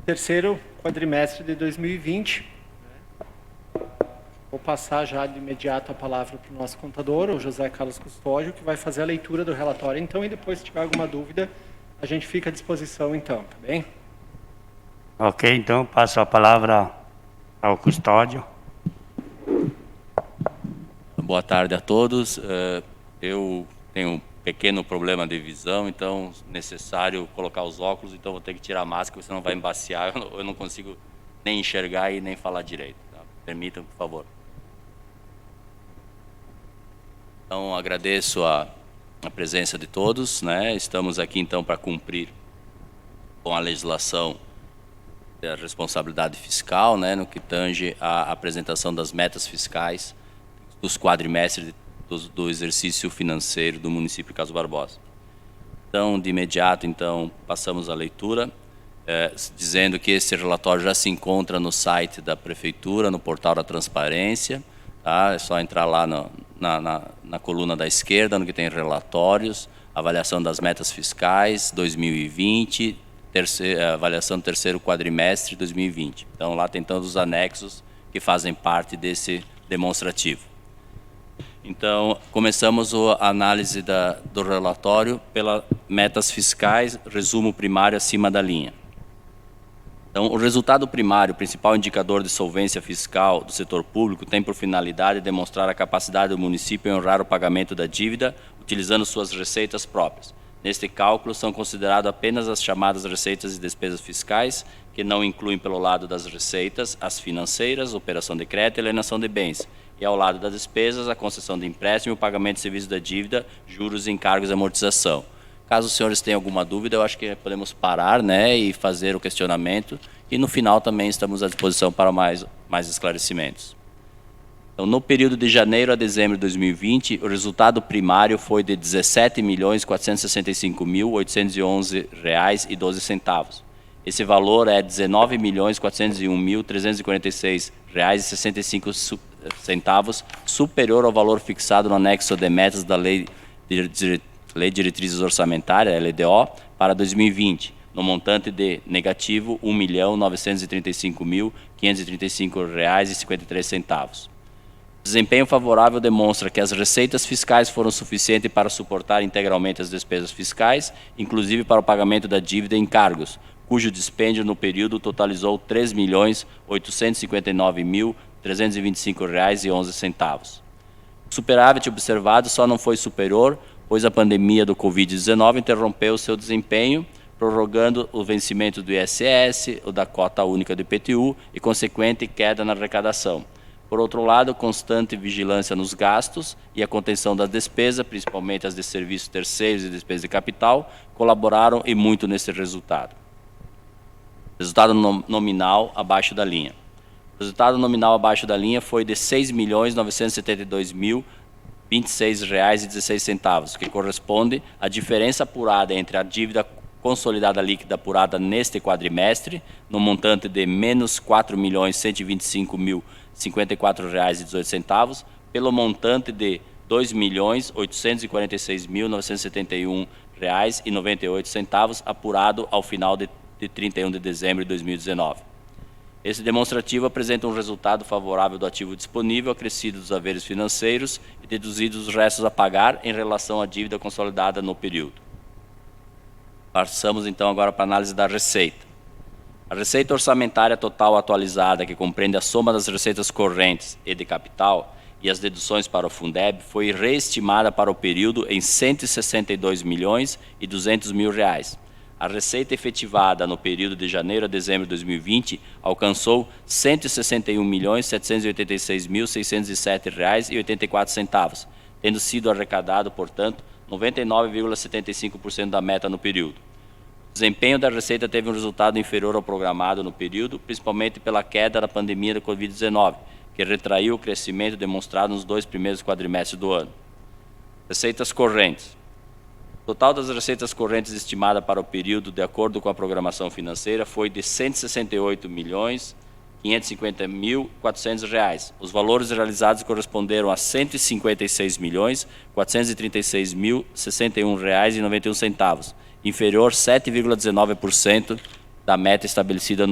terceiro quadrimestre de 2020. Vou passar já de imediato a palavra para o nosso contador, o José Carlos Custódio, que vai fazer a leitura do relatório, então, e depois, se tiver alguma dúvida, a gente fica à disposição, então, tá bem? Ok, então passo a palavra ao Custódio. Boa tarde a todos. Eu tenho um pequeno problema de visão, então é necessário colocar os óculos, então vou ter que tirar a máscara, senão vai embaciar, eu não consigo nem enxergar e nem falar direito. Tá? Permitam, por favor. Então, agradeço a presença de todos, né? Estamos aqui, então, para cumprir com a legislação da responsabilidade fiscal, né? No que tange à apresentação das metas fiscais dos quadrimestres do exercício financeiro do município de Carlos Barbosa. Então, de imediato, então, passamos a leitura, dizendo que esse relatório já se encontra no site da Prefeitura, no portal da Transparência. Tá? É só entrar lá na coluna da esquerda, no que tem relatórios, avaliação das metas fiscais 2020, avaliação do terceiro quadrimestre 2020. Então, lá tem todos os anexos que fazem parte desse demonstrativo. Então, começamos a análise do relatório pelas metas fiscais, resumo primário acima da linha. Então, o resultado primário, o principal indicador de solvência fiscal do setor público, tem por finalidade demonstrar a capacidade do município em honrar o pagamento da dívida utilizando suas receitas próprias. Neste cálculo, são consideradas apenas as chamadas receitas e despesas fiscais, que não incluem, pelo lado das receitas, as financeiras, operação de crédito e alienação de bens, e ao lado das despesas, a concessão de empréstimo, o pagamento de serviço da dívida, juros, encargos e amortização. Caso os senhores tenham alguma dúvida, eu acho que podemos parar, né, e fazer o questionamento. E no final também estamos à disposição para mais esclarecimentos. Então, no período de janeiro a dezembro de 2020, o resultado primário foi de R$ 17.465.811,12. Esse valor é R$ 19.401.346,65, superior ao valor fixado no anexo de metas da Lei de Diretrizes Orçamentárias, LDO, para 2020, no montante de negativo R$ 1.935.535,53. O desempenho favorável demonstra que as receitas fiscais foram suficientes para suportar integralmente as despesas fiscais, inclusive para o pagamento da dívida e encargos, cujo dispêndio no período totalizou R$ 3.859.325,11. O superávit observado só não foi superior, pois a pandemia do Covid-19 interrompeu seu desempenho, prorrogando o vencimento do ISS, o da cota única do IPTU e consequente queda na arrecadação. Por outro lado, constante vigilância nos gastos e a contenção das despesas, principalmente as de serviços terceiros e despesas de capital, colaboraram e muito nesse resultado. Resultado nominal abaixo da linha. O resultado nominal abaixo da linha foi de R$ 6.972.026,16, que corresponde à diferença apurada entre a dívida consolidada líquida apurada neste quadrimestre, no montante de menos R$ 4.125.054,18, pelo montante de R$ 2.846.971,98 apurado ao final de 31 de dezembro de 2019. Esse demonstrativo apresenta um resultado favorável do ativo disponível, acrescido dos haveres financeiros e deduzidos os restos a pagar em relação à dívida consolidada no período. Passamos então agora para a análise da receita. A receita orçamentária total atualizada, que compreende a soma das receitas correntes e de capital e as deduções para o Fundeb, foi reestimada para o período em R$ 162.200.000. A receita efetivada no período de janeiro a dezembro de 2020 alcançou R$ 161.786.607,84, tendo sido arrecadado, portanto, 99,75% da meta no período. O desempenho da receita teve um resultado inferior ao programado no período, principalmente pela queda da pandemia da Covid-19, que retraiu o crescimento demonstrado nos 2 primeiros quadrimestres do ano. Receitas correntes. O total das receitas correntes estimada para o período, de acordo com a programação financeira, foi de R$ 168.550.400. Os valores realizados corresponderam a R$ 156.436.061,91, inferior 7,19% da meta estabelecida.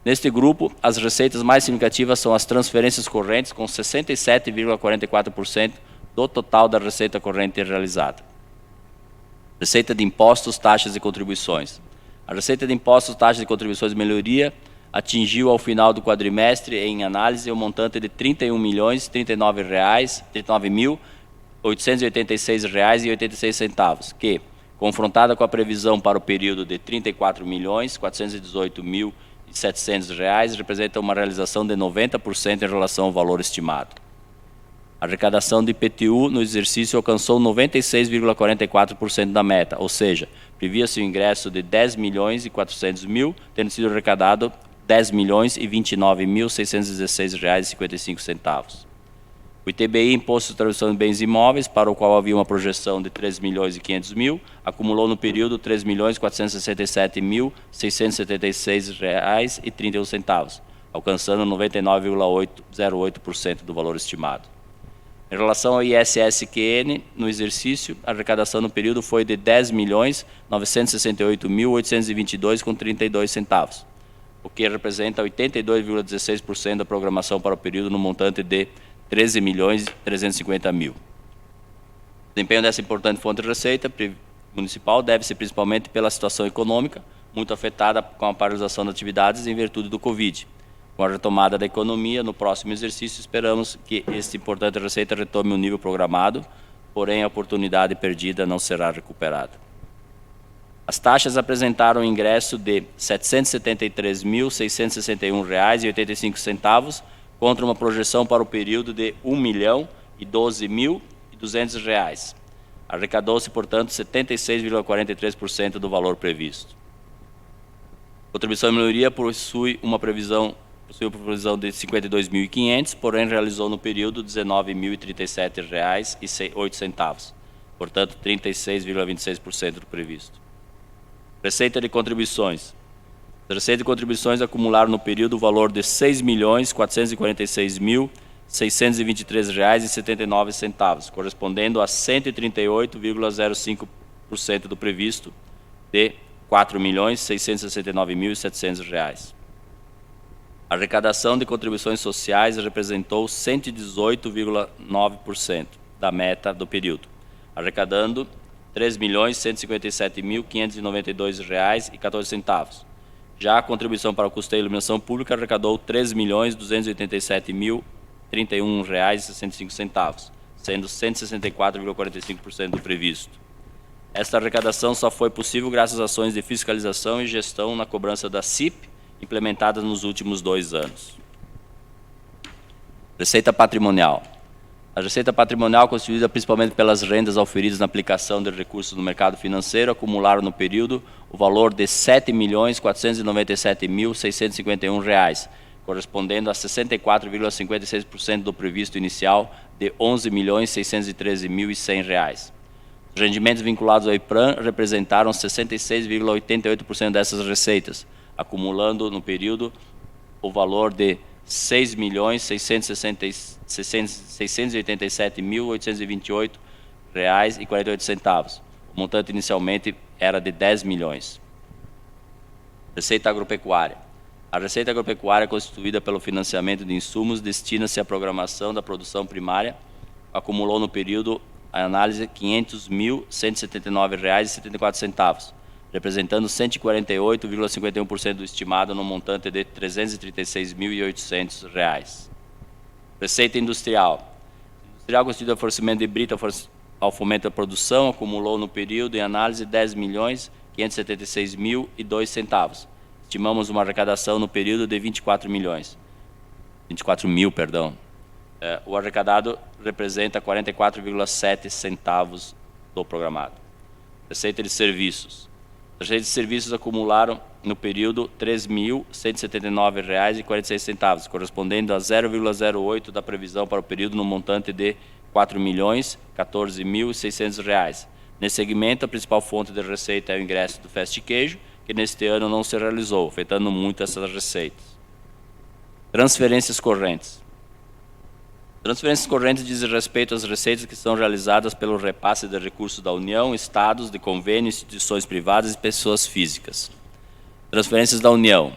Neste grupo, as receitas mais significativas são as transferências correntes, com 67,44% do total da receita corrente realizada. Receita de impostos, taxas e contribuições. A receita de impostos, taxas e contribuições de melhoria atingiu ao final do quadrimestre, em análise, o montante de R$ 31.039.886,86, que, confrontada com a previsão para o período de R$ 34.418.700, representa uma realização de 90% em relação ao valor estimado. A arrecadação de IPTU no exercício alcançou 96,44% da meta, ou seja, previa-se o ingresso de R$ 10.400.000, tendo sido arrecadado R$ 10.029.616,55. O ITBI, Imposto de Transmissão de Bens Imóveis, para o qual havia uma projeção de R$ 3.500.000, acumulou no período R$ 3.467.676,31, alcançando 99,08% do valor estimado. Em relação ao ISSQN, no exercício, a arrecadação no período foi de R$ 10.968.822,32, o que representa 82,16% da programação para o período no montante de R$ 13.350.000. O desempenho dessa importante fonte de receita municipal deve-se principalmente pela situação econômica, muito afetada com a paralisação das atividades em virtude do Covid. Com a retomada da economia, no próximo exercício, esperamos que esta importante receita retome o nível programado, porém a oportunidade perdida não será recuperada. As taxas apresentaram um ingresso de R$ 773.661,85, contra uma projeção para o período de R$ 1.012.200. Arrecadou-se, portanto, 76,43% do valor previsto. A contribuição de melhoria possui uma provisão de R$ 52.500, porém realizou no período R$ 19.037,08, portanto, 36,26% do previsto. Receita de contribuições. As receitas de contribuições acumularam no período o valor de R$ 6.446.623,79, correspondendo a 138,05% do previsto de R$ 4.669.700. A arrecadação de contribuições sociais representou 118,9% da meta do período, arrecadando R$ 3.157.592,14. Já a contribuição para o custeio e iluminação pública arrecadou R$ 3.287.031,65, sendo 164,45% do previsto. Esta arrecadação só foi possível graças às ações de fiscalização e gestão na cobrança da CIP, implementadas nos últimos 2 anos. Receita patrimonial. A receita patrimonial, constituída principalmente pelas rendas auferidas na aplicação de recursos no mercado financeiro, acumularam no período o valor de R$ 7.497.651, correspondendo a 64,56% do previsto inicial de R$ 11.613.100. Os rendimentos vinculados ao IPRAM representaram 66,88% dessas receitas, acumulando no período o valor de R$ 6.687.828,48. O montante inicialmente era de R$ 10 milhões. Receita agropecuária. A receita agropecuária, constituída pelo financiamento de insumos, destina-se à programação da produção primária, acumulou no período a análise R$ 500.179,74, representando 148,51% do estimado no montante de R$ 336.800. Receita industrial. Industrial, constituída pelo fornecimento de brita ao fomento da produção, acumulou no período em análise R$ 10.576.002. Estimamos uma arrecadação no período de 24 mil, o arrecadado representa 44,7 centavos do programado. Receita de serviços. As receitas de serviços acumularam no período R$ 3.179,46, correspondendo a 0,08% da previsão para o período no montante de R$ 4.014.600. Nesse segmento, a principal fonte de receita é o ingresso do Fast Queijo, que neste ano não se realizou, afetando muito essas receitas. Transferências correntes. Transferências correntes dizem respeito às receitas que são realizadas pelo repasse de recursos da União, estados, de convênios, instituições privadas e pessoas físicas. Transferências da União.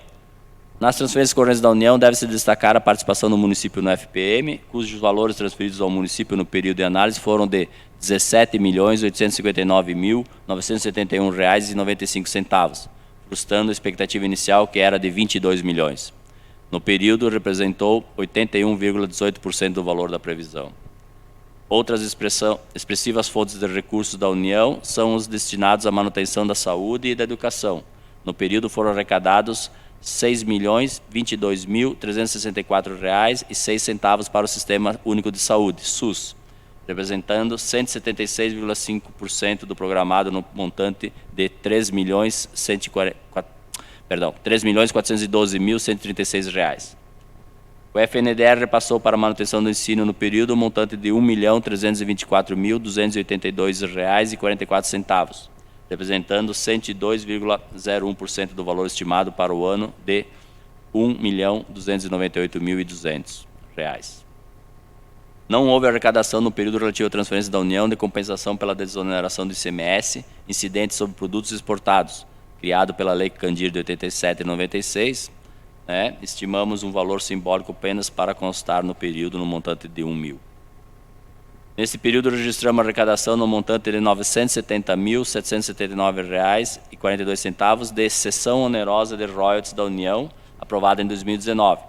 Nas transferências correntes da União, deve-se destacar a participação do município no FPM, cujos valores transferidos ao município no período de análise foram de R$ 17.859.971,95, frustrando a expectativa inicial, que era de 22 milhões. No período, representou 81,18% do valor da previsão. Outras expressivas fontes de recursos da União são os destinados à manutenção da saúde e da educação. No período, foram arrecadados R$ 6.022.364,06 para o Sistema Único de Saúde, SUS, representando 176,5% do programado no montante de R$ 3.412.136. O FNDR repassou para a manutenção do ensino no período o montante de R$ 1.324.282,44, representando 102,01% do valor estimado para o ano de R$ 1.298.200. Não houve arrecadação no período relativo à transferência da União de compensação pela desoneração do ICMS incidente sobre produtos exportados, criado pela Lei Candir de 87 e 96, estimamos um valor simbólico apenas para constar no período no montante de R$ 1.000. Nesse período, registramos arrecadação no montante de R$ 970.779,42 de cessão onerosa de royalties da União, aprovada em 2019.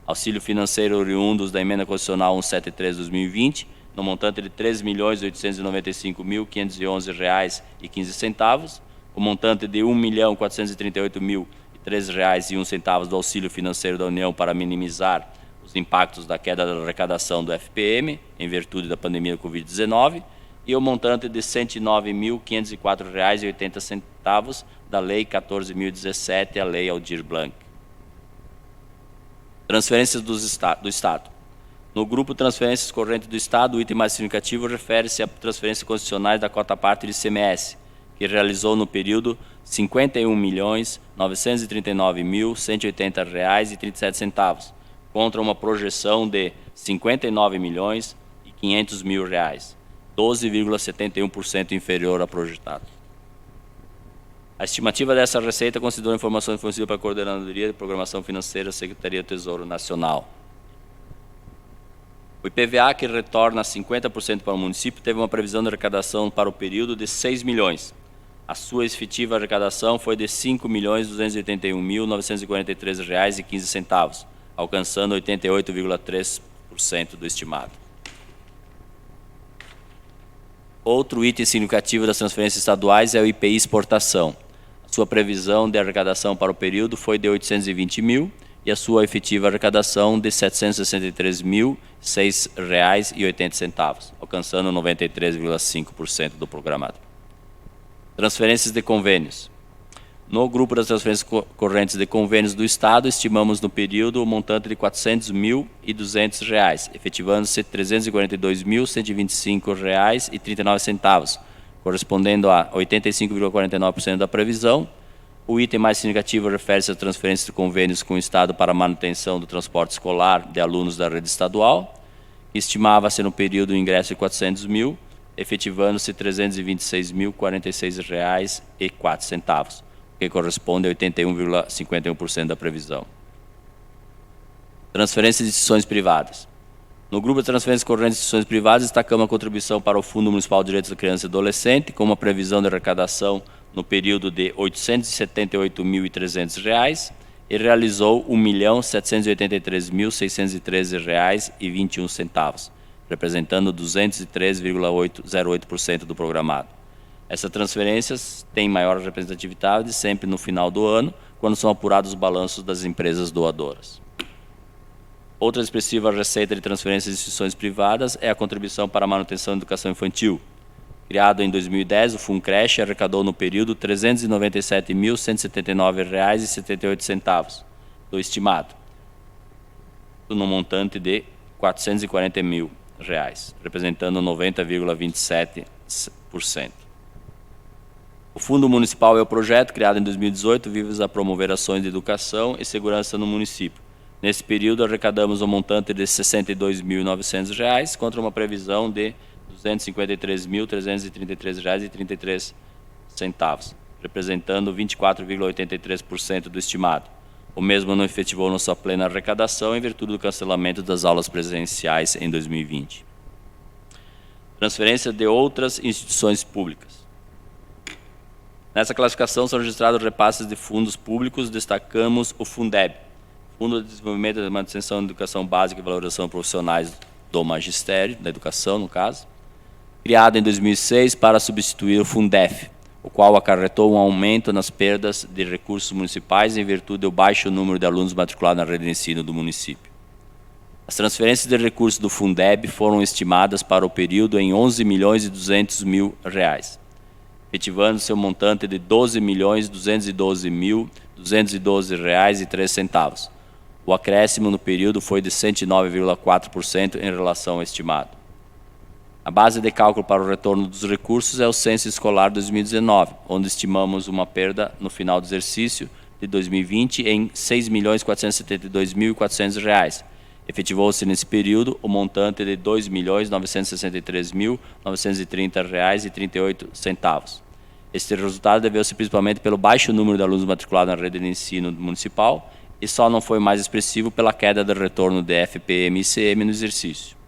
Auxílio financeiro oriundos da Emenda Constitucional 173/2020, no montante de R$ 3.895.511,15, o montante de R$ 1.438.003,01 do auxílio financeiro da União para minimizar os impactos da queda da arrecadação do FPM, em virtude da pandemia da Covid-19, e o montante de R$ 109.504,80 da Lei 14.017, a Lei Aldir Blanc. Transferências do Estado. No grupo Transferências Correntes do Estado, o item mais significativo refere-se a transferências constitucionais da cota-parte de ICMS, que realizou no período R$ 51.939.180,37, contra uma projeção de R$ 59.500.000, 12,71% inferior ao projetado. A estimativa dessa receita considera informações fornecidas para a Coordenadoria de Programação Financeira da Secretaria do Tesouro Nacional. O IPVA, que retorna 50% para o município, teve uma previsão de arrecadação para o período de R$ 6 milhões. A sua efetiva arrecadação foi de R$ 5.281.943,15, alcançando 88,3% do estimado. Outro item significativo das transferências estaduais é o IPI exportação. A sua previsão de arrecadação para o período foi de R$ 820 mil e a sua efetiva arrecadação de R$ 763.006,80, alcançando 93,5% do programado. Transferências de convênios. No grupo das transferências correntes de convênios do Estado, estimamos no período o montante de R$ 400.200, efetivando-se R$ 342.125,39, correspondendo a 85,49% da previsão. O item mais significativo refere-se à transferência de convênios com o Estado para a manutenção do transporte escolar de alunos da rede estadual, que estimava-se no período o ingresso de R$ 400 mil, efetivando-se R$ 326.046,04, que corresponde a 81,51% da previsão. Transferências de instituições privadas. No grupo de transferências correntes de instituições privadas, destacamos a contribuição para o Fundo Municipal de Direitos da Criança e Adolescente, com uma previsão de arrecadação no período de R$ 878.300 e realizou R$ 1.783.613,21, representando 203,08% do programado. Essas transferências têm maior representatividade sempre no final do ano, quando são apurados os balanços das empresas doadoras. Outra expressiva receita de transferências de instituições privadas é a contribuição para a manutenção da educação infantil. Criado em 2010, o FUNCreche arrecadou no período R$ 397.179,78 do estimado, no montante de R$ 440 mil, representando 90,27%. O Fundo Municipal é o projeto criado em 2018, visa promover ações de educação e segurança no município. Nesse período, arrecadamos um montante de R$ 62.900 contra uma previsão de R$ 253.333,33, representando 24,83% do estimado. O mesmo não efetivou na sua plena arrecadação em virtude do cancelamento das aulas presenciais em 2020. Transferência de outras instituições públicas. Nessa classificação são registrados repasses de fundos públicos, destacamos o Fundeb, Fundo de Desenvolvimento e Manutenção da Educação Básica e Valorização Profissionais do Magistério, da Educação, no caso, criado em 2006 para substituir o Fundef, o qual acarretou um aumento nas perdas de recursos municipais em virtude do baixo número de alunos matriculados na rede de ensino do município. As transferências de recursos do Fundeb foram estimadas para o período em R$ 11.200.000, efetivando seu montante de R$ 12.212.212,03. O acréscimo no período foi de 109,4% em relação ao estimado. A base de cálculo para o retorno dos recursos é o Censo Escolar 2019, onde estimamos uma perda no final do exercício de 2020 em R$ 6.472.400. Efetivou-se nesse período o montante de R$ 2.963.930,38. Este resultado deveu-se principalmente pelo baixo número de alunos matriculados na rede de ensino municipal e só não foi mais expressivo pela queda do retorno de FPM e ICM no exercício.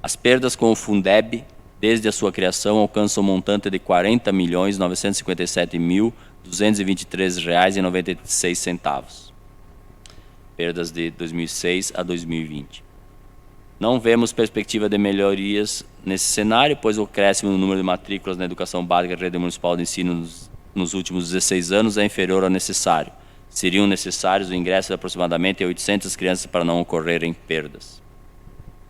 As perdas com o Fundeb, desde a sua criação, alcançam um montante de R$ 40.957.223,96. Perdas de 2006 a 2020. Não vemos perspectiva de melhorias nesse cenário, pois o crescimento no número de matrículas na educação básica da rede municipal de ensino nos últimos 16 anos é inferior ao necessário. Seriam necessários o ingresso de aproximadamente 800 crianças para não ocorrerem perdas.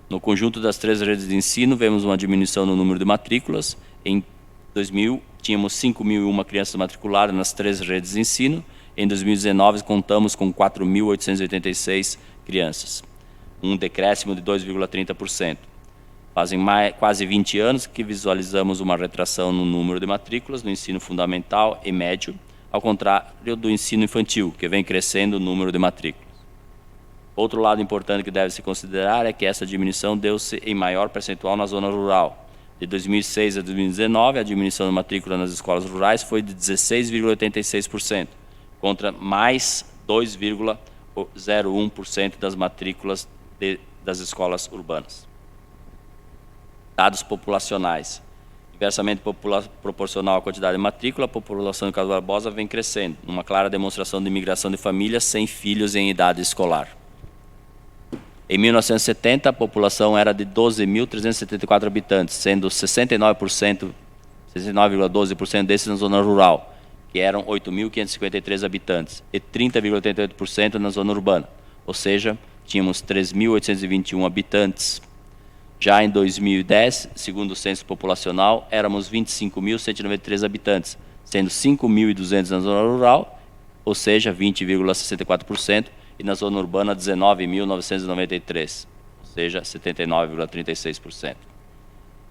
No conjunto das 3 redes de ensino, vemos uma diminuição no número de matrículas. Em 2000, tínhamos 5.001 crianças matriculadas nas 3 redes de ensino. Em 2019, contamos com 4.886 crianças, um decréscimo de 2,30%. Fazem quase 20 anos que visualizamos uma retração no número de matrículas no ensino fundamental e médio, ao contrário do ensino infantil, que vem crescendo o número de matrículas. Outro lado importante que deve se considerar é que essa diminuição deu-se em maior percentual na zona rural. De 2006 a 2019, a diminuição de matrícula nas escolas rurais foi de 16,86%, contra mais 2,01% das matrículas das escolas urbanas. Dados populacionais. Inversamente proporcional à quantidade de matrícula, a população de Carlos Barbosa vem crescendo, uma clara demonstração de imigração de famílias sem filhos em idade escolar. Em 1970, a população era de 12.374 habitantes, sendo 69,12% desses na zona rural, que eram 8.553 habitantes, e 30,88% na zona urbana, ou seja, tínhamos 3.821 habitantes. Já em 2010, segundo o censo populacional, éramos 25.193 habitantes, sendo 5.200 na zona rural, ou seja, 20,64%, e na zona urbana 19.993, ou seja, 79,36%.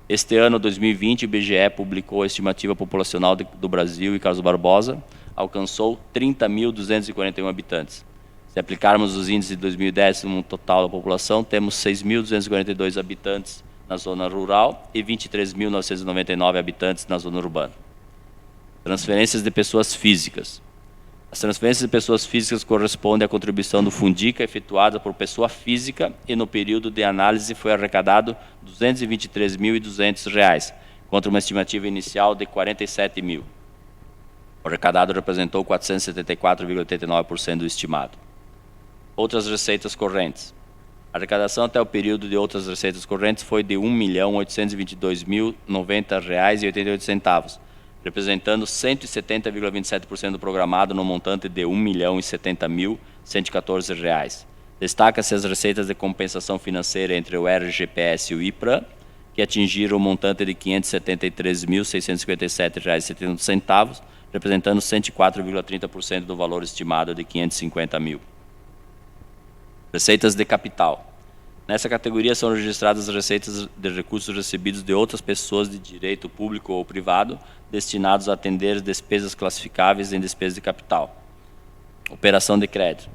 Este ano, 2020, o IBGE publicou a estimativa populacional do Brasil e Carlos Barbosa alcançou 30.241 habitantes. Se aplicarmos os índices de 2010 no total da população, temos 6.242 habitantes na zona rural e 23.999 habitantes na zona urbana. Transferências de pessoas físicas. As transferências de pessoas físicas correspondem à contribuição do Fundica efetuada por pessoa física e no período de análise foi arrecadado R$ 223.200, contra uma estimativa inicial de R$ 47.000. O arrecadado representou 474,89% do estimado. Outras receitas correntes. A arrecadação até o período de outras receitas correntes foi de R$ 1.822.090,88, representando 170,27% do programado no montante de R$ 1.070.114. Destaca-se as receitas de compensação financeira entre o RGPS e o IPRA, que atingiram o montante de R$ 573.657,71, representando 104,30% do valor estimado de R$ 550.000. Receitas de capital. Nessa categoria são registradas as receitas de recursos recebidos de outras pessoas de direito público ou privado destinados a atender despesas classificáveis em despesas de capital. Operação de crédito.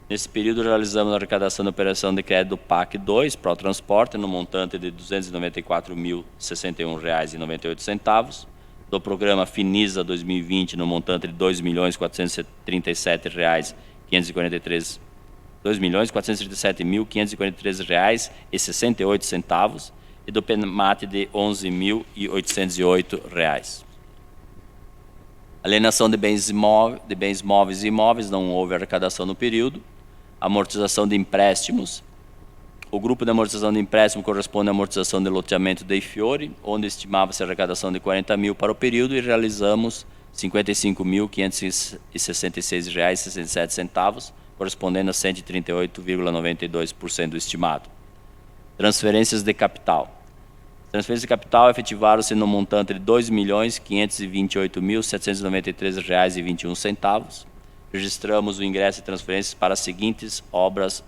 Nesse período, realizamos a arrecadação da operação de crédito do PAC 2, Protransporte, no montante de R$ 294.061,98, do programa Finisa 2020, no montante de R$ 2.437.543, R$ 2.437.543,68 e do PENMAT de R$ 11.808. Alienação de bens móveis e imóveis, não houve arrecadação no período. Amortização de empréstimos. O grupo de amortização de empréstimo corresponde à amortização de loteamento Dei Fiore, onde estimava-se a arrecadação de 40 mil para o período e realizamos R$ 55.566,67, correspondendo a 138,92% do estimado. Transferências de capital. Transferências de capital efetivaram-se no montante de R$ 2.528.793,21. Registramos o ingresso de transferências para as seguintes obras: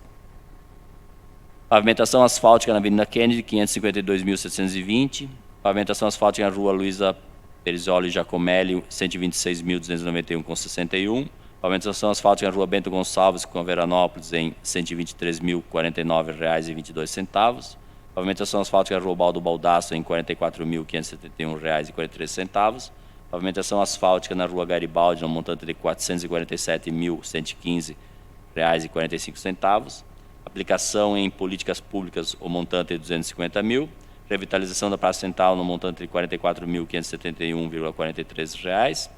pavimentação asfáltica na Avenida Kennedy, 552.720. Pavimentação asfáltica na Rua Luiza Perizzoli Giacomelli, 126.291,61. Pavimentação asfáltica na Rua Bento Gonçalves, com Veranópolis, em R$ 123.049,22. Pavimentação asfáltica na Rua Baldo Baldasso, em R$ 44.571,43. Pavimentação asfáltica na Rua Garibaldi, no montante de R$ 447.115,45. Aplicação em políticas públicas, o montante de R$ 250 mil. Revitalização da Praça Central, no montante de R$ 44.571,43.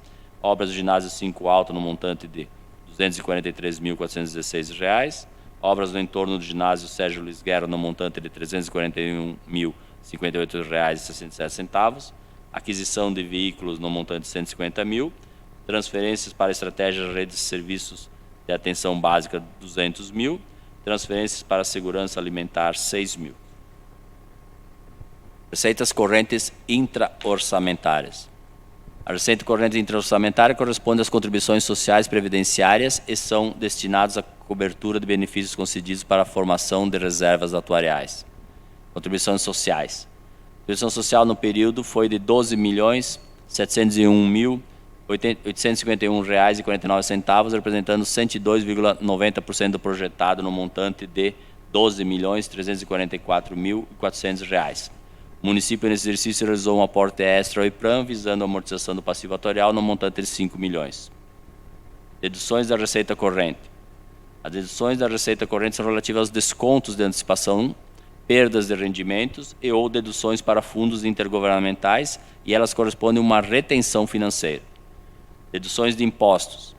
Obras do ginásio 5 Alto, no montante de R$ 243.416. Obras no entorno do ginásio Sérgio Luiz Guerra, no montante de R$ 341.058,67. Aquisição de veículos no montante de 150 mil, transferências para estratégias de redes de serviços de atenção básica 200 mil, transferências para a segurança alimentar 6 mil. Receitas correntes intra-orçamentárias. A receita corrente intra-orçamentária corresponde às contribuições sociais previdenciárias e são destinados à cobertura de benefícios concedidos para a formação de reservas atuariais. Contribuições sociais. A contribuição social no período foi de R$ 12.701.851,49, representando 102,90% do projetado no montante de R$ 12.344.400. O município, nesse exercício, realizou um aporte extra ao IPRAM, visando a amortização do passivo atuarial no montante de R$ 5 milhões. Deduções da receita corrente. As deduções da receita corrente são relativas aos descontos de antecipação, perdas de rendimentos e ou deduções para fundos intergovernamentais, e elas correspondem a uma retenção financeira. Deduções de impostos.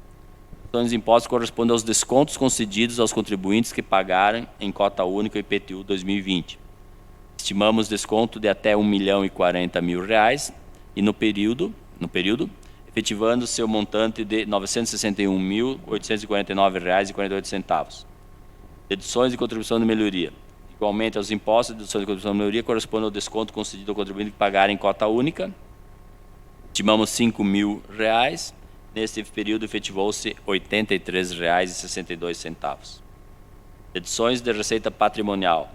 Deduções de impostos correspondem aos descontos concedidos aos contribuintes que pagaram em cota única o IPTU 2020. Estimamos desconto de até R$ 1.040.000 e no período, efetivando seu montante de R$ 961.849,48. Deduções de contribuição de melhoria. Igualmente aos impostos, deduções de contribuição de melhoria correspondem ao desconto concedido ao contribuinte que pagar em cota única. Estimamos R$ 5.000. Neste período, efetivou-se R$ 83,62. Deduções de receita patrimonial.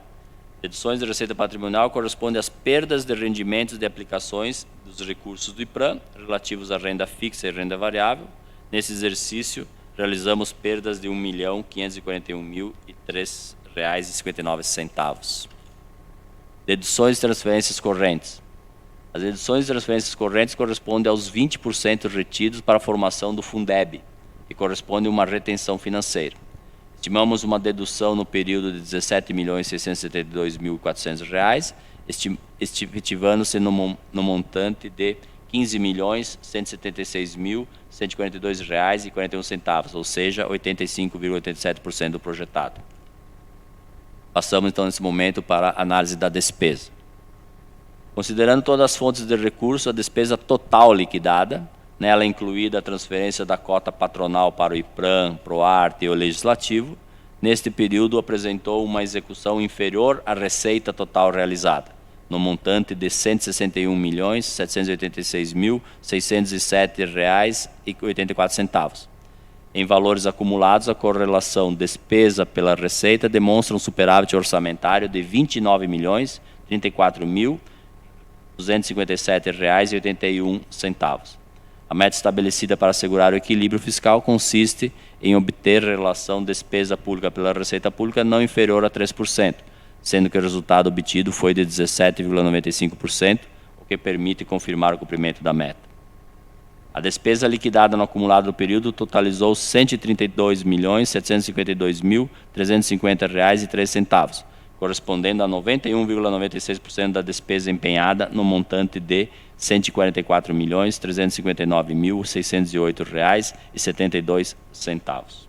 Deduções de receita patrimonial correspondem às perdas de rendimentos de aplicações dos recursos do IPRAM relativos à renda fixa e renda variável. Nesse exercício, realizamos perdas de R$ 1.541.003,59. Deduções e transferências correntes. As deduções e transferências correntes correspondem aos 20% retidos para a formação do Fundeb, que corresponde a uma retenção financeira. Estimamos uma dedução no período de R$ 17.672.400, efetivando-se no montante de R$ 15.176.142,41, ou seja, 85,87% do projetado. Passamos, então, nesse momento, para a análise da despesa. Considerando todas as fontes de recurso, a despesa total liquidada, nela incluída a transferência da cota patronal para o IPRAM, PROARTE e o Legislativo, neste período apresentou uma execução inferior à receita total realizada, no montante de R$ 161.786.607,84. Em valores acumulados, a correlação despesa pela receita demonstra um superávit orçamentário de R$ 29.034.257,81. A meta estabelecida para assegurar o equilíbrio fiscal consiste em obter relação despesa pública pela receita pública não inferior a 3%, sendo que o resultado obtido foi de 17,95%, o que permite confirmar o cumprimento da meta. A despesa liquidada no acumulado do período totalizou R$ 132.752.350,03, correspondendo a 91,96% da despesa empenhada no montante de R$ 144.359.608,72.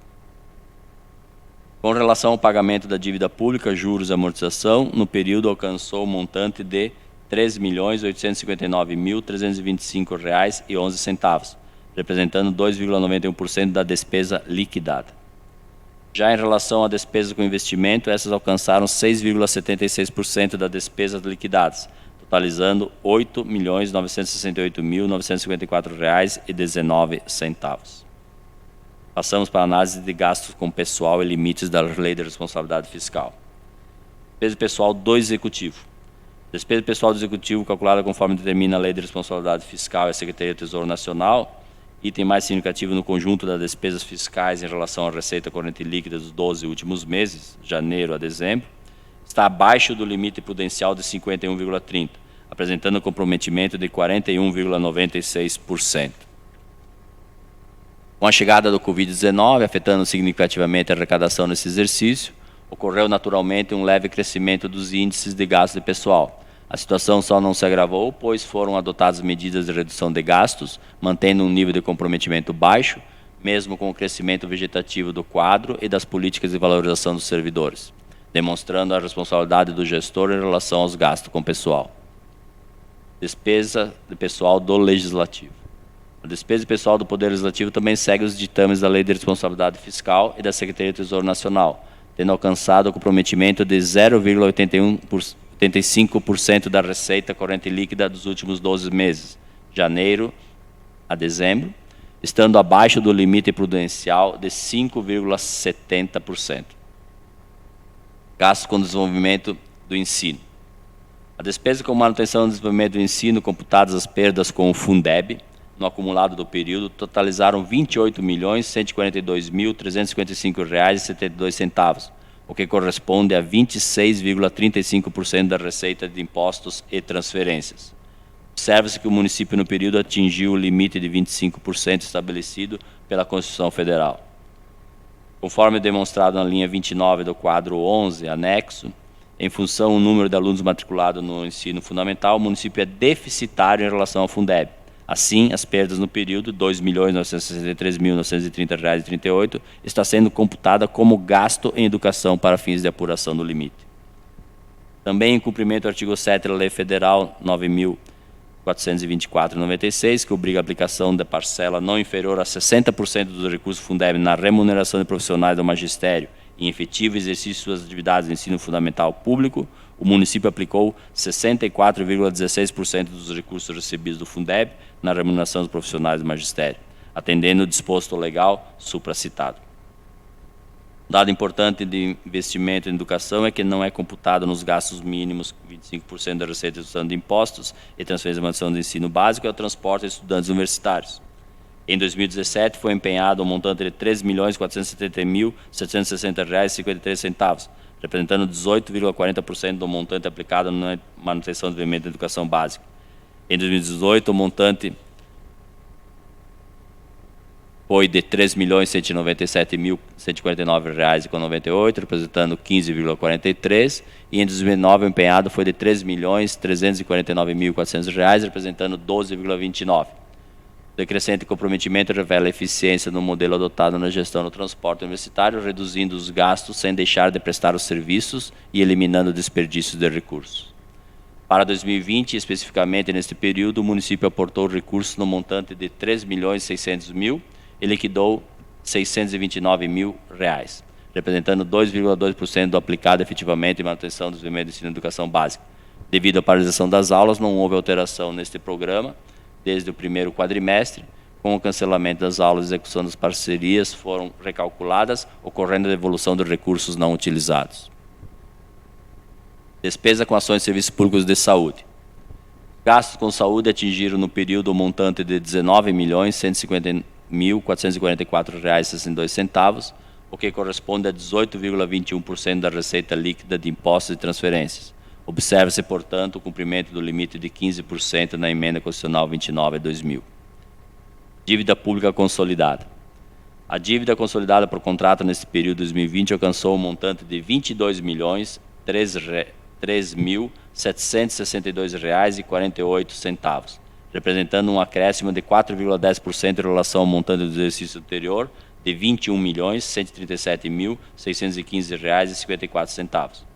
Com relação ao pagamento da dívida pública, juros e amortização, no período alcançou o montante de R$ 3.859.325,11, representando 2,91% da despesa liquidada. Já em relação à despesa com investimento, essas alcançaram 6,76% das despesas liquidadas, totalizando R$ 8.968.954,19. Passamos para a análise de gastos com pessoal e limites da Lei de Responsabilidade Fiscal. Despesa pessoal do Executivo. Despesa pessoal do Executivo, calculada conforme determina a Lei de Responsabilidade Fiscal e a Secretaria do Tesouro Nacional, item mais significativo no conjunto das despesas fiscais em relação à receita corrente líquida dos 12 últimos meses, janeiro a dezembro, está abaixo do limite prudencial de 51,30%, apresentando comprometimento de 41,96%. Com a chegada do Covid-19, afetando significativamente a arrecadação nesse exercício, ocorreu naturalmente um leve crescimento dos índices de gasto de pessoal. A situação só não se agravou, pois foram adotadas medidas de redução de gastos, mantendo um nível de comprometimento baixo, mesmo com o crescimento vegetativo do quadro e das políticas de valorização dos servidores, demonstrando a responsabilidade do gestor em relação aos gastos com pessoal. Despesa de pessoal do Legislativo. A despesa de pessoal do Poder Legislativo também segue os ditames da Lei de Responsabilidade Fiscal e da Secretaria do Tesouro Nacional, tendo alcançado o comprometimento de 0,85% da receita corrente líquida dos últimos 12 meses, janeiro a dezembro, estando abaixo do limite prudencial de 5,70%. Gastos com desenvolvimento do ensino. A despesa com manutenção e desenvolvimento do ensino, computadas as perdas com o Fundeb, no acumulado do período, totalizaram R$ 28.142.355,72, o que corresponde a 26,35% da receita de impostos e transferências. Observa-se que o município no período atingiu o limite de 25% estabelecido pela Constituição Federal. Conforme demonstrado na linha 29 do quadro 11, anexo, em função do número de alunos matriculados no ensino fundamental, o município é deficitário em relação ao Fundeb. Assim, as perdas no período, R$ 2.963.930,38, está sendo computada como gasto em educação para fins de apuração do limite. Também em cumprimento do artigo 7 da Lei Federal 9.424/96, que obriga a aplicação da parcela não inferior a 60% dos recursos Fundeb na remuneração de profissionais do magistério em efetivo exercício de suas atividades de ensino fundamental público, o município aplicou 64,16% dos recursos recebidos do Fundeb na remuneração dos profissionais do magistério, atendendo o disposto legal supracitado. Dado importante de investimento em educação é que não é computado nos gastos mínimos 25% da receita de redução de impostos e transferência de manutenção do ensino básico e o transporte de estudantes universitários. Em 2017, foi empenhado um montante de R$ 3.470.760,53, representando 18,40% do montante aplicado na manutenção do desenvolvimento da educação básica. Em 2018, o montante foi de R$ 3.197.149,98, representando 15,43%, e em 2009 o empenhado foi de R$ 3.349.400, representando 12,29%. O decrescente comprometimento revela a eficiência no modelo adotado na gestão do transporte universitário, reduzindo os gastos sem deixar de prestar os serviços e eliminando desperdícios de recursos. Para 2020, especificamente neste período, o município aportou recursos no montante de R$ 3.600.000 e liquidou R$ 629.000, representando 2,2% do aplicado efetivamente em manutenção do desenvolvimento do ensino e educação básica. Devido à paralisação das aulas, não houve alteração neste programa desde o primeiro quadrimestre. Com o cancelamento das aulas e execução das parcerias foram recalculadas, ocorrendo a devolução de recursos não utilizados. Despesa com ações de serviços públicos de saúde. Gastos com saúde atingiram no período o montante de R$ 19.150.444,62, o que corresponde a 18,21% da receita líquida de impostos e transferências. Observa-se, portanto, o cumprimento do limite de 15% na Emenda Constitucional 29/2000. Dívida pública consolidada. A dívida consolidada por contrato neste período de 2020 alcançou um montante de R$ 22.003.762,48, representando um acréscimo de 4,10% em relação ao montante do exercício anterior, de R$ 21.137.615,54.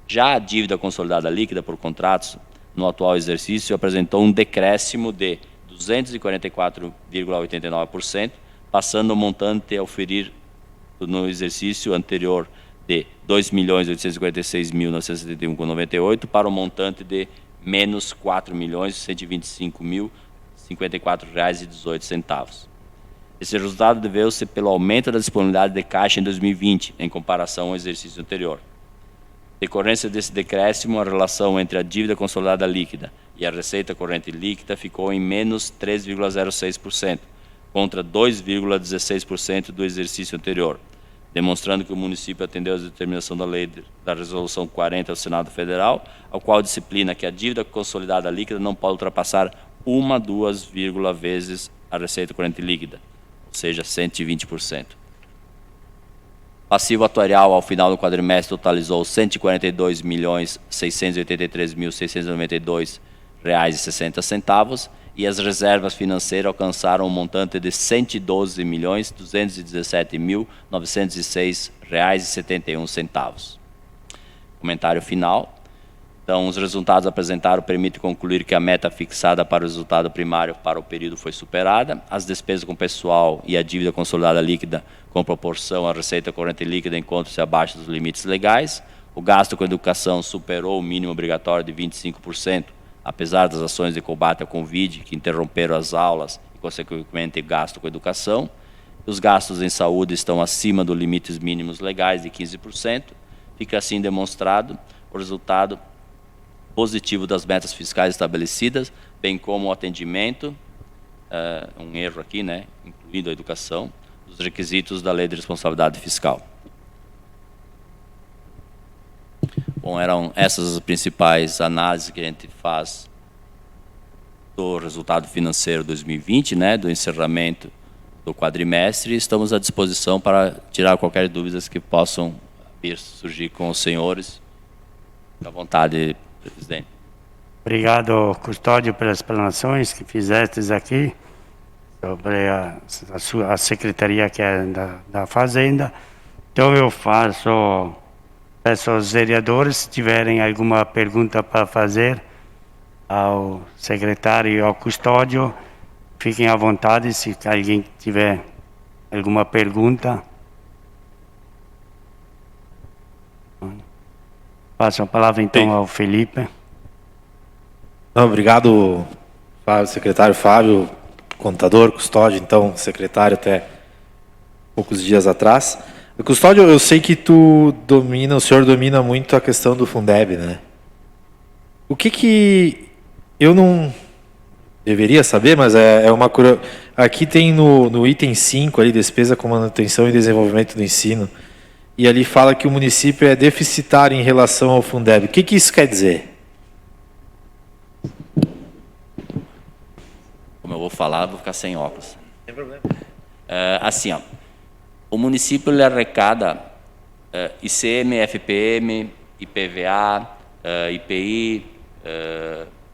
Já a dívida consolidada líquida por contratos, no atual exercício, apresentou um decréscimo de 244,89%, passando o montante a oferir no exercício anterior de R$ 2.846.971,98 para o montante de menos R$ 4.125.054,18. Esse resultado deveu-se pelo aumento da disponibilidade de caixa em 2020, em comparação ao exercício anterior. Decorrência desse decréscimo, a relação entre a dívida consolidada líquida e a receita corrente líquida ficou em menos 3,06%, contra 2,16% do exercício anterior, demonstrando que o município atendeu às determinações da lei da Resolução 40 do Senado Federal, ao qual disciplina que a dívida consolidada líquida não pode ultrapassar 2 vezes a receita corrente líquida, ou seja, 120%. Passivo atuarial ao final do quadrimestre totalizou R$ 142.683.692,60 e as reservas financeiras alcançaram um montante de R$ 112.217.906,71. Comentário final. Então, os resultados apresentados permitem concluir que a meta fixada para o resultado primário para o período foi superada, as despesas com pessoal e a dívida consolidada líquida com proporção à receita corrente líquida encontram-se abaixo dos limites legais, o gasto com educação superou o mínimo obrigatório de 25%, apesar das ações de combate ao Covid, que interromperam as aulas e, consequentemente, gasto com educação. Os gastos em saúde estão acima dos limites mínimos legais de 15%. Fica assim demonstrado o resultado positivo das metas fiscais estabelecidas, bem como o atendimento, um erro aqui, né, incluindo a educação, dos requisitos da Lei de Responsabilidade Fiscal. Bom, eram essas as principais análises que a gente faz do resultado financeiro 2020, né, do encerramento do quadrimestre. Estamos à disposição para tirar qualquer dúvidas que possam vir surgir com os senhores. Fique à vontade, presidente. Obrigado, Custódio, pelas explanações que fizestes aqui sobre a secretaria que é da Fazenda. Então eu peço aos vereadores, se tiverem alguma pergunta para fazer ao secretário e ao Custódio, fiquem à vontade se alguém tiver alguma pergunta. Passo a palavra então ao Felipe. Não, obrigado, Fábio, secretário Fábio, contador, Custódio, então secretário até poucos dias atrás. Custódio, eu sei que o senhor domina muito a questão do Fundeb, né? O que eu não deveria saber, mas é uma curiosidade. Aqui tem no item 5, ali, despesa com manutenção e desenvolvimento do ensino, e ali fala que o município é deficitário em relação ao Fundeb. O que isso quer dizer? Como eu vou falar, vou ficar sem óculos. Não tem problema. Assim, ó, o município ele arrecada ICM, FPM, IPVA, IPI,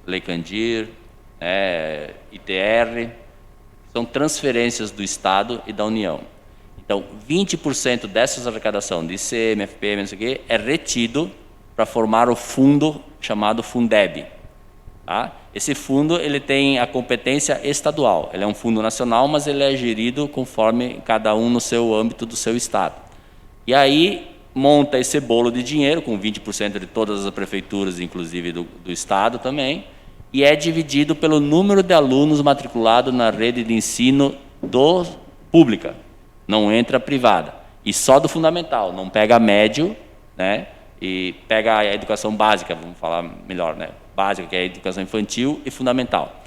Lei Candir, ITR, são transferências do Estado e da União. Então, 20% dessas arrecadações de ICM, FPM, não sei o quê, é retido para formar o fundo chamado Fundeb. Tá? Esse fundo ele tem a competência estadual. Ele é um fundo nacional, mas ele é gerido conforme cada um no seu âmbito do seu estado. E aí monta esse bolo de dinheiro, com 20% de todas as prefeituras, inclusive do estado também, e é dividido pelo número de alunos matriculados na rede de ensino pública. Não entra privada. E só do fundamental, não pega médio, né? e pega a educação básica, vamos falar melhor, né? Básica, que é a educação infantil e fundamental.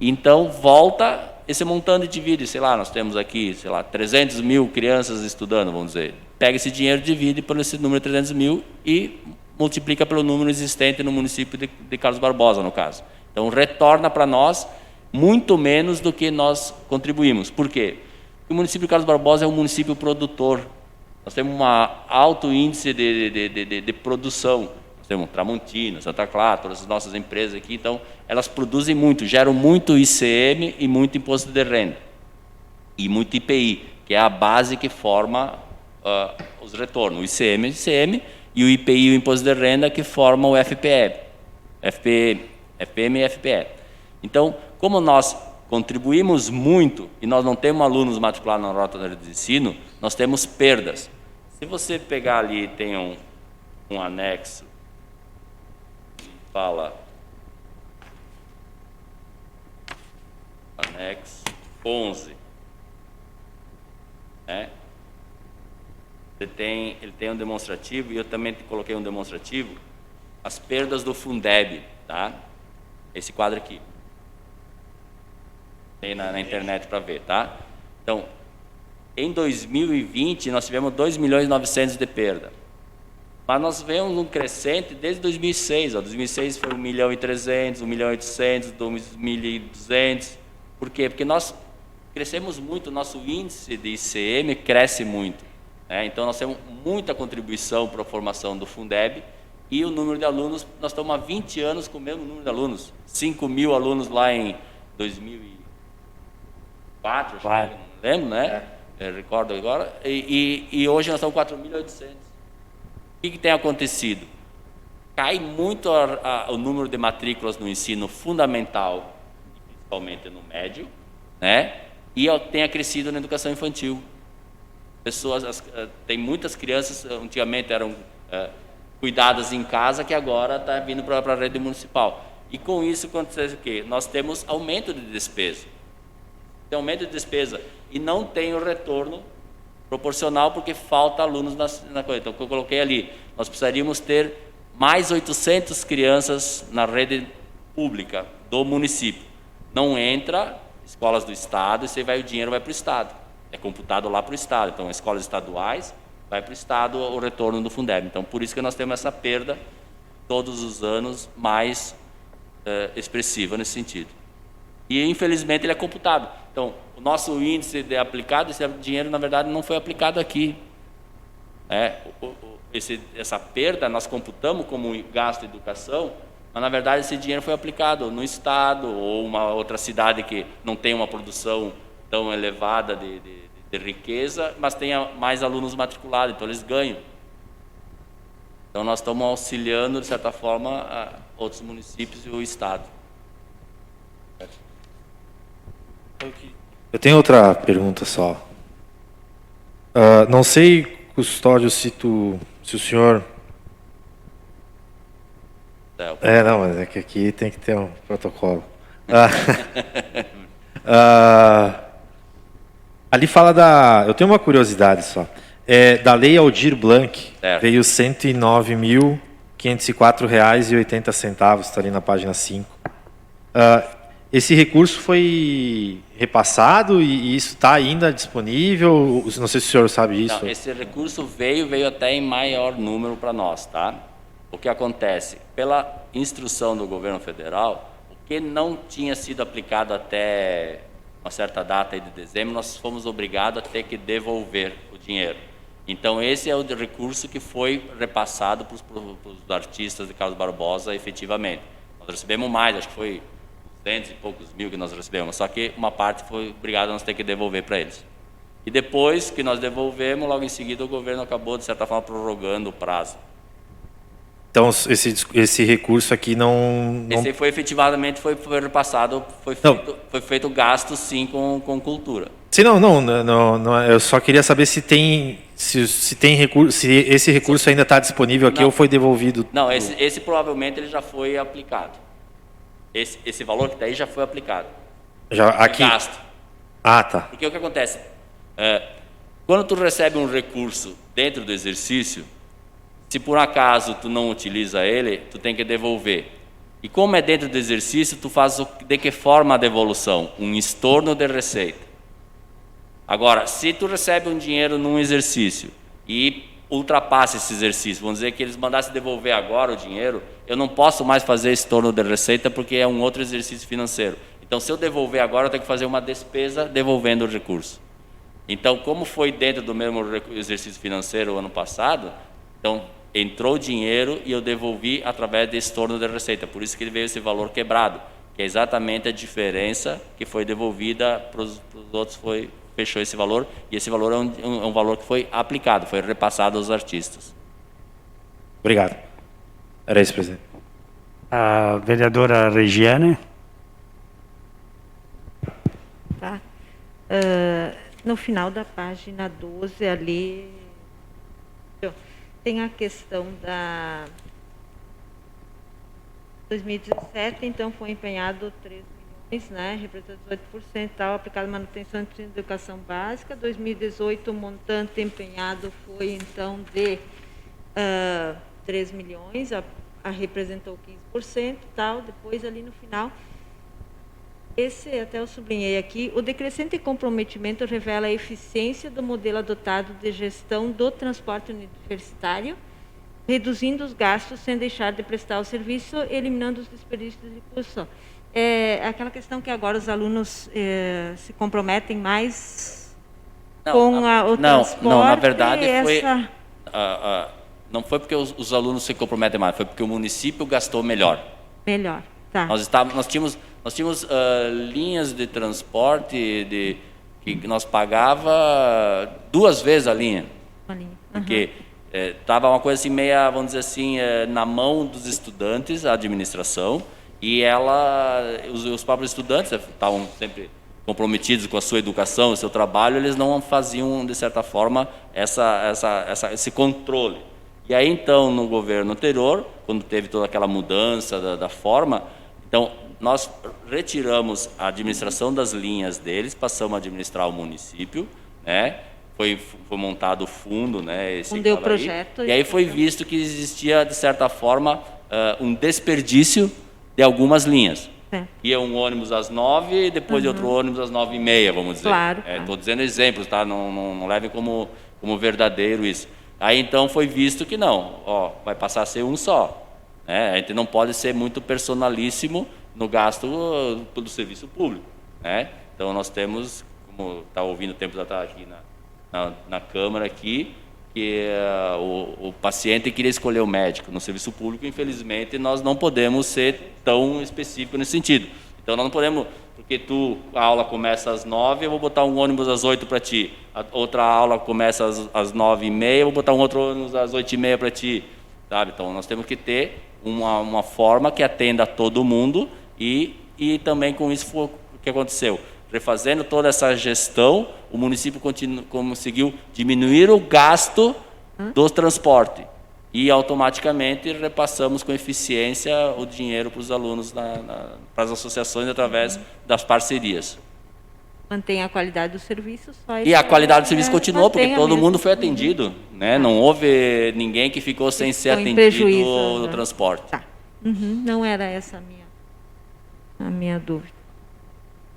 Então, volta esse montante e divide, sei lá, nós temos aqui, sei lá, 300 mil crianças estudando, vamos dizer. Pega esse dinheiro, divide por esse número de 300 mil e multiplica pelo número existente no município de Carlos Barbosa, no caso. Então, retorna para nós muito menos do que nós contribuímos. Por quê? Porque o município de Carlos Barbosa é um município produtor. Nós temos um alto índice de produção. Nós temos Tramontina, Santa Clara, todas as nossas empresas aqui. Então, elas produzem muito, geram muito ICM e muito imposto de renda. E muito IPI, que é a base que forma os retornos. O ICM e o IPI e o imposto de renda que formam o FPE. FPM e FPE. Então, como nós contribuímos muito e nós não temos alunos matriculados na rota de ensino, nós temos perdas. Se você pegar ali, tem um anexo, fala, anexo 11, né? Ele tem um demonstrativo, e eu também coloquei um demonstrativo, as perdas do Fundeb, tá? Esse quadro aqui. Tem na internet para ver, tá? Então, em 2020, nós tivemos 2.900.000 de perda. Mas nós vemos um crescente desde 2006. 2006 foi 1.300.000, 1.800.000, 2.200. Por quê? Porque nós crescemos muito, nosso índice de ICM cresce muito. Né? Então, nós temos muita contribuição para a formação do Fundeb. E o número de alunos, nós estamos há 20 anos com o mesmo número de alunos. 5.000 alunos lá em 2004, acho que não lembro, né? Eu recordo agora. E hoje nós estamos com 4.800. O que tem acontecido? Cai muito o número de matrículas no ensino fundamental, principalmente no médio, né? E tenha crescido na educação infantil. Tem muitas crianças, antigamente eram cuidadas em casa, que agora está vindo para a rede municipal. E com isso acontece o quê? Nós temos aumento de despesa. Tem aumento de despesa e não tem o retorno proporcional porque falta alunos na coisa. Então, eu coloquei ali, nós precisaríamos ter mais 800 crianças na rede pública do município. Não entra escolas do Estado e o dinheiro vai para o Estado. É computado lá para o Estado. Então, escolas estaduais, vai para o Estado o retorno do Fundeb. Então, por isso que nós temos essa perda todos os anos mais expressiva nesse sentido. E, infelizmente, ele é computado. Então, o nosso índice de aplicado, esse dinheiro, na verdade, não foi aplicado aqui. Essa perda nós computamos como gasto de educação, mas, na verdade, esse dinheiro foi aplicado no Estado ou uma outra cidade que não tem uma produção tão elevada de riqueza, mas tenha mais alunos matriculados, então eles ganham. Então, nós estamos auxiliando, de certa forma, outros municípios e o Estado. Eu tenho outra pergunta só. Não sei, Custódio, se o senhor... não, mas é que aqui tem que ter um protocolo. Ali fala eu tenho uma curiosidade só. Da Lei Aldir Blanc, veio R$ 109.504,80, está ali na página 5. Esse recurso foi repassado e isso está ainda disponível? Não sei se o senhor sabe isso. Não, esse recurso veio até em maior número para nós, tá? O que acontece? Pela instrução do governo federal, o que não tinha sido aplicado até uma certa data aí de dezembro, nós fomos obrigados a ter que devolver o dinheiro. Então, esse é o recurso que foi repassado para os artistas de Carlos Barbosa efetivamente. Nós recebemos mais, acho que foi 200 e poucos mil que nós recebemos, só que uma parte foi obrigado a nós ter que devolver para eles. E depois que nós devolvemos, logo em seguida o governo acabou, de certa forma, prorrogando o prazo. Então, esse recurso aqui não... Esse foi efetivamente, foi repassado, foi feito gasto sim com cultura. Sim, não, eu só queria saber se tem recurso, se esse recurso ainda está disponível aqui ou foi devolvido. Não, esse provavelmente ele já foi aplicado. Esse valor que está aí já foi aplicado. Já aqui? Gasto. Ah, tá. Porque o que acontece? Quando tu recebe um recurso dentro do exercício, Se por acaso tu não utiliza ele, tu tem que devolver. E como é dentro do exercício, tu faz de que forma a devolução? Um estorno de receita. Agora, se tu recebe um dinheiro num exercício e ultrapassa esse exercício, vamos dizer que eles mandassem devolver agora o dinheiro, eu não posso mais fazer estorno de receita porque é um outro exercício financeiro. Então, se eu devolver agora, eu tenho que fazer uma despesa devolvendo o recurso. Então, como foi dentro do mesmo exercício financeiro ano passado, então entrou o dinheiro e eu devolvi através de estorno de receita. Por isso que ele veio esse valor quebrado, que é exatamente a diferença que foi devolvida para os outros, fechou esse valor, e esse valor é um valor que foi aplicado, foi repassado aos artistas. Obrigado. Era isso, presidente. A vereadora Regiane. Tá. No final da página 12 ali tem a questão da 2017, então foi empenhado 3 milhões, né, representa 18%, tal, aplicado manutenção de educação básica. 2018 o montante empenhado foi então de 3 milhões, representou 15%, tal. Depois ali no final, esse até eu sublinhei aqui, o decrescente comprometimento revela a eficiência do modelo adotado de gestão do transporte universitário, reduzindo os gastos sem deixar de prestar o serviço, eliminando os desperdícios de recursos. É aquela questão que agora os alunos se comprometem mais com o transporte. Não, na verdade não foi porque os alunos se comprometem mais, foi porque o município gastou melhor. Melhor, tá. Nós tínhamos linhas de transporte que nós pagava 2 vezes a linha. Uma linha. Porque estava uma coisa assim meia, vamos dizer assim, na mão dos estudantes, a administração, e os próprios estudantes estavam sempre comprometidos com a sua educação, o seu trabalho, eles não faziam, de certa forma, esse controle. E aí, então, no governo anterior, quando teve toda aquela mudança da forma, então, nós retiramos a administração das linhas deles, passamos a administrar o município, né? Foi montado o fundo, né? Deu projeto. E aí foi visto que existia, de certa forma, um desperdício de algumas linhas. Ia um ônibus às 9 e depois outro ônibus às 9h30, vamos dizer. Claro. Estou dizendo exemplos, tá? Não levem como verdadeiro isso. Aí então foi visto que não, vai passar a ser um só. Né? A gente não pode ser muito personalíssimo no gasto do serviço público. Né? Então nós temos, como está ouvindo o tempo atrás aqui na Câmara aqui, que o paciente queria escolher o médico. No serviço público, infelizmente, nós não podemos ser tão específicos nesse sentido. Então nós não podemos, porque a aula começa às 9, eu vou botar um ônibus às 8 para ti. A outra aula começa às 9h30, eu vou botar um outro ônibus às 8h30 para ti. Sabe? Então nós temos que ter uma forma que atenda a todo mundo e também com isso foi o que aconteceu. Refazendo toda essa gestão, o município conseguiu diminuir o gasto do transporte e automaticamente repassamos com eficiência o dinheiro para os alunos, para as associações através das parcerias. Mantém a qualidade do serviço. E a qualidade do serviço continuou, porque todo mundo foi atendido. Né? Não houve ninguém que ficou sem ser atendido no transporte. Tá. Não era essa a minha dúvida.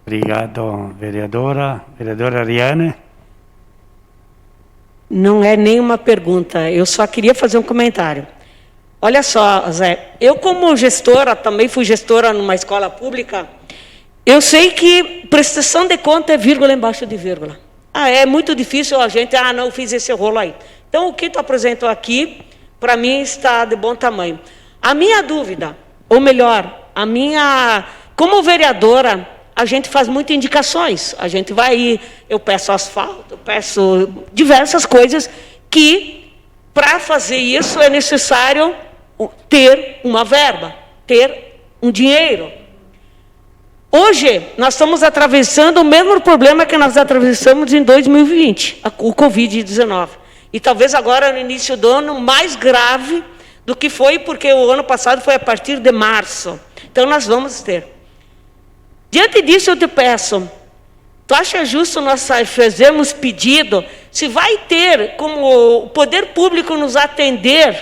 Obrigado, vereadora. Vereadora Ariane. Não é nenhuma pergunta, eu só queria fazer um comentário. Olha só, Zé, eu como gestora, também fui gestora numa escola pública, eu sei que prestação de conta é vírgula embaixo de vírgula. É muito difícil a gente, não fiz esse rolo aí. Então, o que tu apresentou aqui, para mim, está de bom tamanho. A minha dúvida, ou melhor, como vereadora, a gente faz muitas indicações. A gente vai aí, eu peço asfalto, eu peço diversas coisas que, para fazer isso, é necessário ter uma verba, ter um dinheiro. Hoje, nós estamos atravessando o mesmo problema que nós atravessamos em 2020, o Covid-19. E talvez agora, no início do ano, mais grave do que foi, porque o ano passado foi a partir de março. Então, nós vamos ter. Diante disso, eu te peço, tu acha justo nós fazermos pedido, se vai ter como o poder público nos atender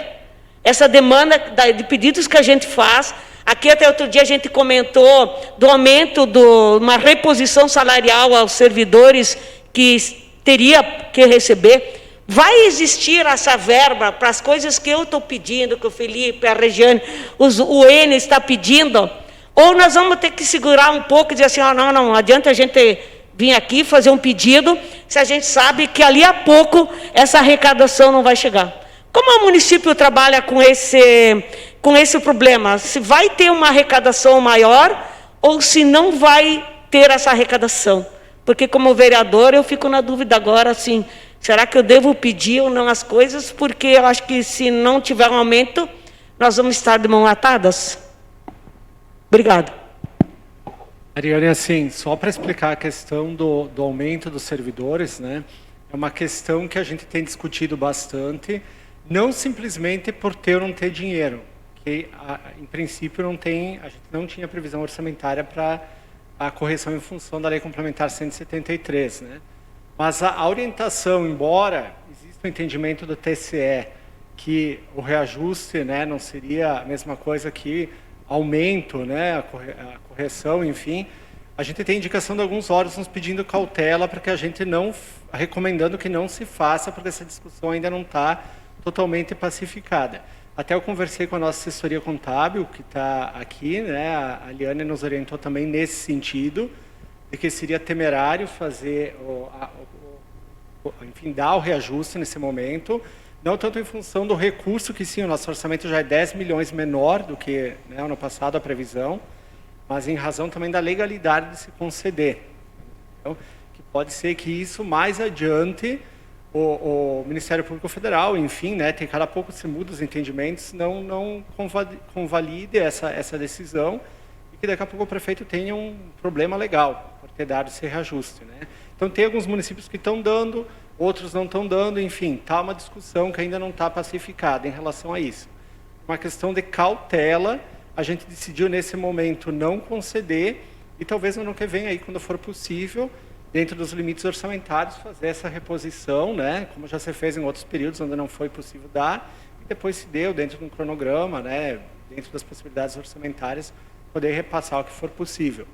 essa demanda de pedidos que a gente faz. Aqui até outro dia a gente comentou do aumento de uma reposição salarial aos servidores que teria que receber. Vai existir essa verba para as coisas que eu estou pedindo, que o Felipe, a Regiane, o N está pedindo? Ou nós vamos ter que segurar um pouco e dizer assim, não adianta a gente vir aqui fazer um pedido, se a gente sabe que ali a pouco essa arrecadação não vai chegar. Como o município trabalha com esse problema? Se vai ter uma arrecadação maior ou se não vai ter essa arrecadação? Porque como vereador eu fico na dúvida agora, assim, será que eu devo pedir ou não as coisas? Porque eu acho que se não tiver um aumento, nós vamos estar de mãos atadas. Obrigada. Ariane, assim, só para explicar a questão do aumento dos servidores, né? É uma questão que a gente tem discutido bastante, não simplesmente por ter ou não ter dinheiro, que em princípio a gente não tinha previsão orçamentária para a correção em função da Lei Complementar 173, né? Mas a orientação, embora exista o entendimento do TCE que o reajuste, né, não seria a mesma coisa que aumento, né, a correção, enfim, a gente tem indicação de alguns órgãos nos pedindo cautela para que a gente não, recomendando que não se faça, porque essa discussão ainda não está totalmente pacificada. Até eu conversei com a nossa assessoria contábil, que está aqui, né, a Liane nos orientou também nesse sentido, de que seria temerário fazer, enfim, dar o reajuste nesse momento, não tanto em função do recurso, que sim, o nosso orçamento já é 10 milhões menor do que, né, ano passado a previsão, mas em razão também da legalidade de se conceder. Então, que pode ser que isso mais adiante o Ministério Público Federal, enfim, né, tem cada pouco se muda os entendimentos, não convalide essa decisão e que daqui a pouco o prefeito tenha um problema legal por ter dado esse reajuste, né? Então tem alguns municípios que estão dando, outros não estão dando, enfim, está uma discussão que ainda não está pacificada em relação a isso. Uma questão de cautela, a gente decidiu nesse momento não conceder e talvez no ano que vem, aí, quando for possível, dentro dos limites orçamentários, fazer essa reposição, né, como já se fez em outros períodos onde não foi possível dar, e depois se deu dentro de um cronograma, né, dentro das possibilidades orçamentárias, poder repassar o que for possível.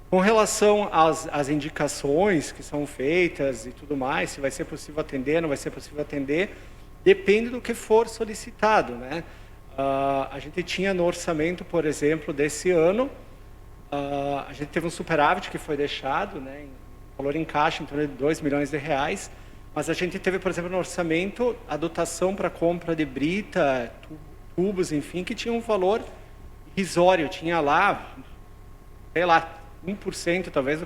Com relação às indicações que são feitas e tudo mais, se vai ser possível atender, não vai ser possível atender, depende do que for solicitado, né? A gente tinha no orçamento, por exemplo, desse ano, a gente teve um superávit que foi deixado, né, em valor em caixa, em torno de 2 milhões de reais, mas a gente teve, por exemplo, no orçamento, a dotação para compra de brita, tubos, enfim, que tinha um valor irrisório, tinha lá, sei lá, 1% talvez do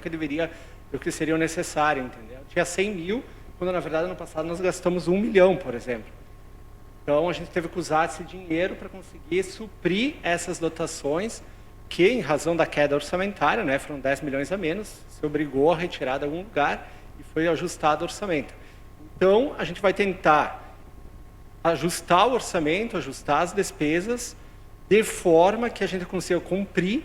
que seria o necessário, entendeu? Tinha 100 mil, quando na verdade no passado nós gastamos 1 milhão, por exemplo. Então a gente teve que usar esse dinheiro para conseguir suprir essas dotações, que em razão da queda orçamentária, né, foram 10 milhões a menos, se obrigou a retirar de algum lugar e foi ajustado o orçamento. Então a gente vai tentar ajustar o orçamento, ajustar as despesas, de forma que a gente consiga cumprir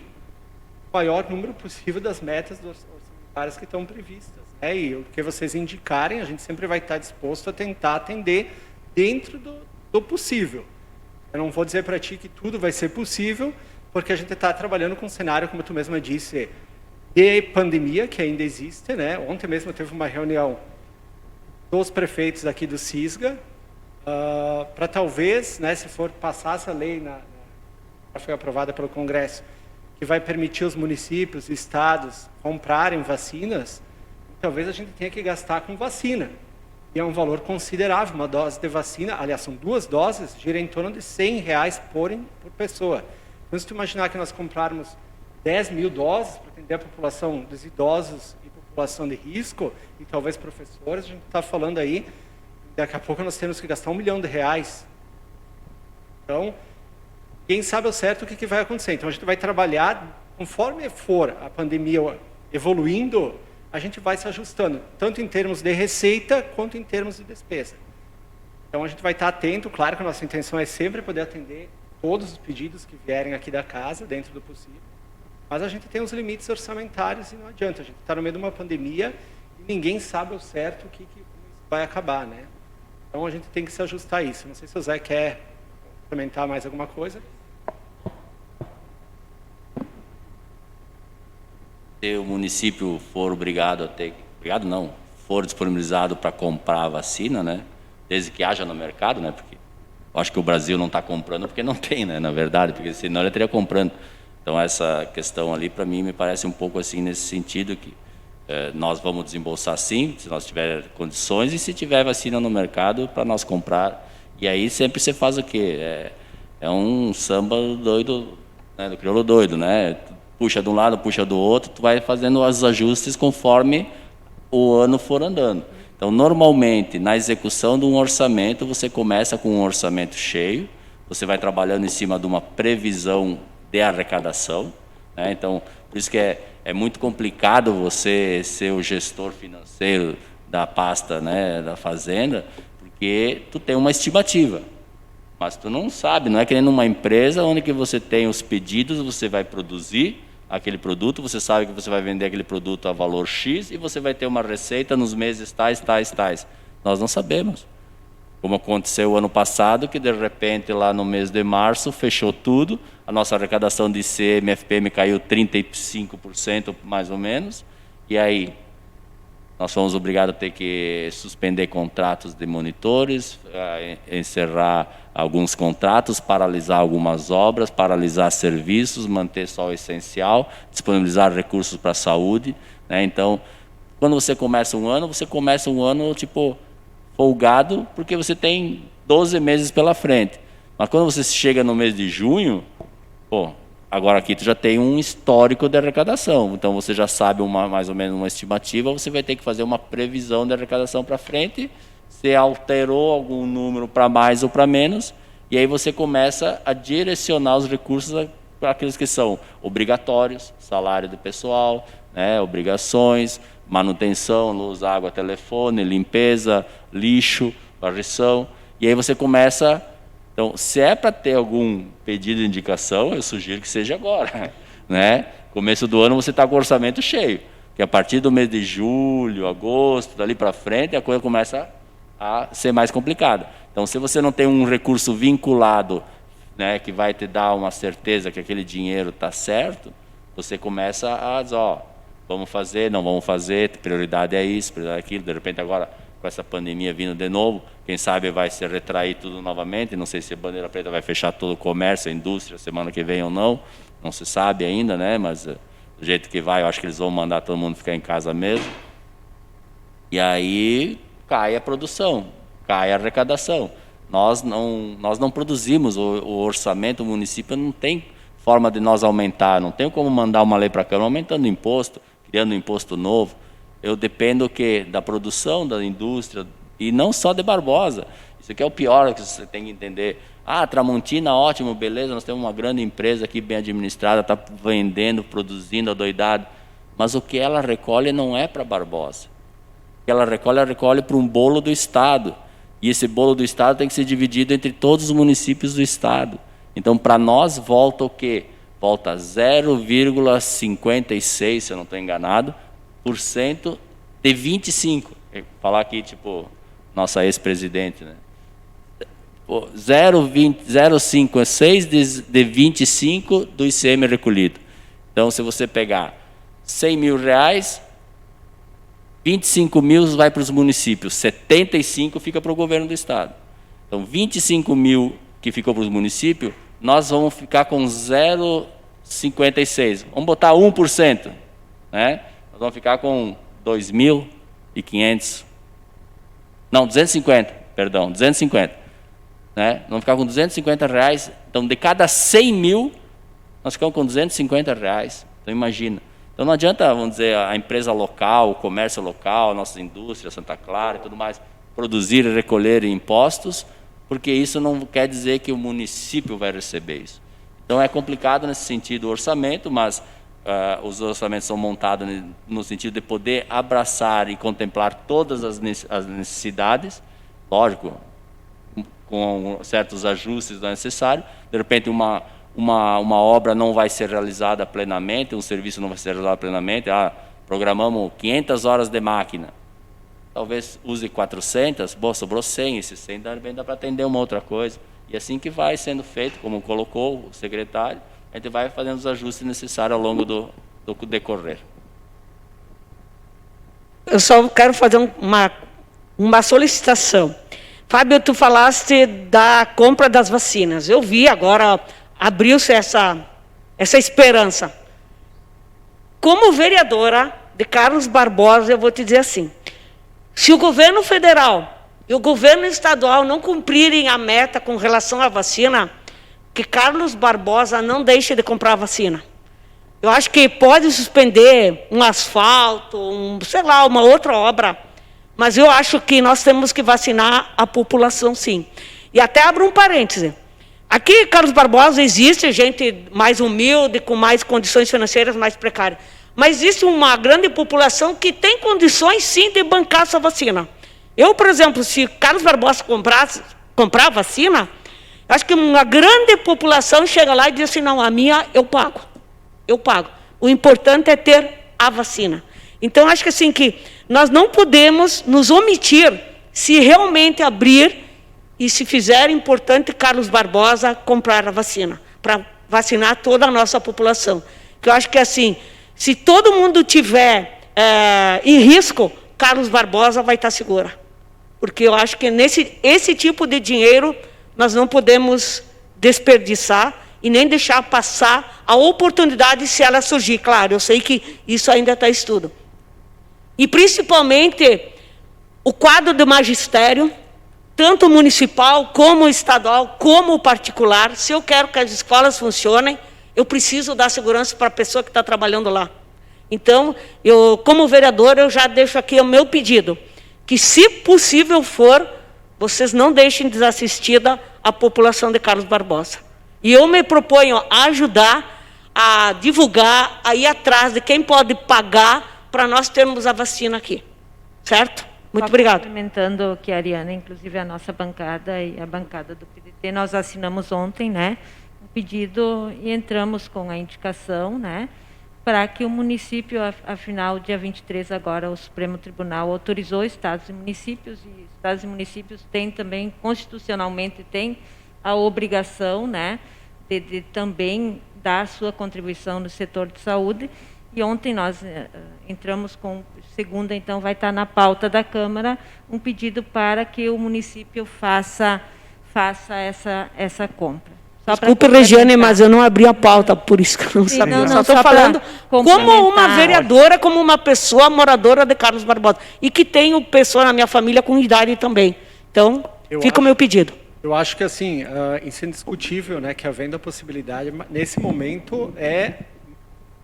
o maior número possível das metas orçamentárias que estão previstas, né? E o que vocês indicarem, a gente sempre vai estar disposto a tentar atender dentro do possível. Eu não vou dizer para ti que tudo vai ser possível, porque a gente está trabalhando com um cenário, como tu mesma disse, de pandemia, que ainda existe, né? Ontem mesmo teve uma reunião dos prefeitos aqui do CISGA, para talvez, né, se for passar essa lei, foi aprovada pelo Congresso, que vai permitir os municípios e estados comprarem vacinas, talvez a gente tenha que gastar com vacina. E é um valor considerável, uma dose de vacina, aliás, são 2 doses, gira em torno de R$100 por pessoa. Então, se tu imaginar que nós comprarmos 10 mil doses para atender a população dos idosos e população de risco, e talvez professores, a gente está falando aí, daqui a pouco nós temos que gastar R$1 milhão. Então, quem sabe ao certo o que vai acontecer. Então, a gente vai trabalhar, conforme for a pandemia evoluindo, a gente vai se ajustando, tanto em termos de receita, quanto em termos de despesa. Então, a gente vai estar atento, claro que a nossa intenção é sempre poder atender todos os pedidos que vierem aqui da casa, dentro do possível, mas a gente tem os limites orçamentários e não adianta, a gente está no meio de uma pandemia e ninguém sabe ao certo como isso vai acabar, né? Então, a gente tem que se ajustar a isso. Não sei se o Zé quer complementar mais alguma coisa? Se o município for obrigado a ter, obrigado não, for disponibilizado para comprar a vacina, né? Desde que haja no mercado, né? Porque eu acho que o Brasil não está comprando porque não tem, né? Na verdade, porque senão ele estaria comprando. Então essa questão ali para mim me parece um pouco assim nesse sentido que nós vamos desembolsar sim, se nós tiver condições e se tiver vacina no mercado para nós comprar. E aí sempre você faz o quê? É um samba doido, né? Do crioulo doido, né? Puxa de um lado, puxa do outro, tu vai fazendo os ajustes conforme o ano for andando. Então, normalmente, na execução de um orçamento, você começa com um orçamento cheio, você vai trabalhando em cima de uma previsão de arrecadação, né? Então, por isso que é muito complicado você ser o gestor financeiro da pasta, né, da fazenda, porque tu tem uma estimativa, mas tu não sabe, não é que nem numa empresa onde que você tem os pedidos, você vai produzir aquele produto, você sabe que você vai vender aquele produto a valor X e você vai ter uma receita nos meses tais. Nós não sabemos. Como aconteceu ano passado, que de repente lá no mês de março fechou tudo, a nossa arrecadação de ICM, FPM caiu 35% mais ou menos, e aí nós fomos obrigados a ter que suspender contratos de monitores, encerrar alguns contratos, paralisar algumas obras, paralisar serviços, manter só o essencial, disponibilizar recursos para a saúde, né? Então, quando você começa um ano tipo folgado, porque você tem 12 meses pela frente. Mas quando você chega no mês de junho, agora aqui tu já tem um histórico de arrecadação, então você já sabe mais ou menos uma estimativa, você vai ter que fazer uma previsão de arrecadação para frente, se alterou algum número para mais ou para menos, e aí você começa a direcionar os recursos para aqueles que são obrigatórios, salário do pessoal, né, obrigações, manutenção, luz, água, telefone, limpeza, lixo, varrição, e aí você começa. Então, se é para ter algum pedido de indicação, eu sugiro que seja agora, né? Começo do ano você está com o orçamento cheio, que a partir do mês de julho, agosto, dali para frente, a coisa começa a ser mais complicada. Então, se você não tem um recurso vinculado, né, que vai te dar uma certeza que aquele dinheiro está certo, você começa a dizer, vamos fazer, não vamos fazer, prioridade é isso, prioridade é aquilo, de repente agora com essa pandemia vindo de novo, quem sabe vai se retrair tudo novamente, não sei se a Bandeira Preta vai fechar todo o comércio, a indústria, semana que vem ou não se sabe ainda, né? Mas do jeito que vai, eu acho que eles vão mandar todo mundo ficar em casa mesmo. E aí cai a produção, cai a arrecadação. Nós não produzimos, o orçamento, o município não tem forma de nós aumentar, não tem como mandar uma lei para a Câmara aumentando o imposto, criando um imposto novo. Eu dependo o quê? Da produção, da indústria, e não só de Barbosa. Isso aqui é o pior que você tem que entender. Tramontina, ótimo, beleza, nós temos uma grande empresa aqui bem administrada, está vendendo, produzindo, adoidado. Mas o que ela recolhe não é para Barbosa. O que ela recolhe para um bolo do Estado. E esse bolo do Estado tem que ser dividido entre todos os municípios do Estado. Então, para nós, volta o quê? Volta 0,56, se eu não estou enganado, por cento de 25. Vou falar aqui, tipo, nossa ex-presidente, né? 0,56 de 25 do ICM recolhido. Então, se você pegar 100 mil reais, 25 mil vai para os municípios, 75 fica para o governo do Estado. Então, 25 mil que ficou para os municípios, nós vamos ficar com 0,56. Vamos botar 1%, né? Nós vamos ficar com 2.500, não, 250, perdão, 250, né? Vamos ficar com 250 reais, então de cada 100 mil, nós ficamos com 250 reais, então imagina. Então não adianta, vamos dizer, a empresa local, o comércio local, a nossa indústria, Santa Clara e tudo mais, produzir e recolher impostos, porque isso não quer dizer que o município vai receber isso. Então é complicado nesse sentido o orçamento, mas os orçamentos são montados no sentido de poder abraçar e contemplar todas as necessidades, lógico, com certos ajustes necessários. De repente, uma obra não vai ser realizada plenamente, um serviço não vai ser realizado plenamente. Programamos 500 horas de máquina. Talvez use 400, sobrou 100, esses 100 dá para atender uma outra coisa. E assim que vai sendo feito, como colocou o secretário, a gente vai fazendo os ajustes necessários ao longo do decorrer. Eu só quero fazer uma solicitação. Fábio, tu falaste da compra das vacinas. Eu vi agora, abriu-se essa esperança. Como vereadora de Carlos Barbosa, eu vou te dizer assim, se o governo federal e o governo estadual não cumprirem a meta com relação à vacina, que Carlos Barbosa não deixe de comprar vacina. Eu acho que pode suspender um asfalto, sei lá, uma outra obra, mas eu acho que nós temos que vacinar a população, sim. E até abro um parêntese. Aqui, Carlos Barbosa, existe gente mais humilde, com mais condições financeiras mais precárias. Mas existe uma grande população que tem condições, sim, de bancar essa vacina. Eu, por exemplo, se Carlos Barbosa comprar vacina, acho que uma grande população chega lá e diz assim, não, a minha eu pago. Eu pago. O importante é ter a vacina. Então, acho que assim, que nós não podemos nos omitir se realmente abrir e se fizer importante Carlos Barbosa comprar a vacina, para vacinar toda a nossa população. Que eu acho que assim, se todo mundo tiver em risco, Carlos Barbosa vai estar segura. Porque eu acho que esse tipo de dinheiro nós não podemos desperdiçar e nem deixar passar a oportunidade se ela surgir. Claro, eu sei que isso ainda está em estudo. E, principalmente, o quadro de magistério, tanto municipal, como estadual, como particular. Se eu quero que as escolas funcionem, eu preciso dar segurança para a pessoa que está trabalhando lá. Então, eu, como vereador, eu já deixo aqui o meu pedido, que, se possível for, vocês não deixem desassistida a população de Carlos Barbosa. E eu me proponho a ajudar, a divulgar, a ir atrás de quem pode pagar para nós termos a vacina aqui. Certo? Muito obrigada. Complementando que a Ariana, inclusive a nossa bancada e a bancada do PDT, nós assinamos ontem, né, um pedido e entramos com a indicação, né, para que o município, afinal, dia 23 agora, o Supremo Tribunal autorizou estados e municípios têm também, constitucionalmente, têm a obrigação, né, de também dar sua contribuição no setor de saúde. E ontem nós entramos com, segunda, então, vai estar na pauta da Câmara, um pedido para que o município faça essa compra. Desculpe, Regiane, mas eu não abri a pauta, por isso que eu não sabia. Não, só estou falando como uma vereadora, como uma pessoa moradora de Carlos Barbosa. E que tenho pessoa na minha família com idade também. Então, fica o meu pedido. Eu acho que, assim, isso é indiscutível, né, que havendo a possibilidade, nesse momento, é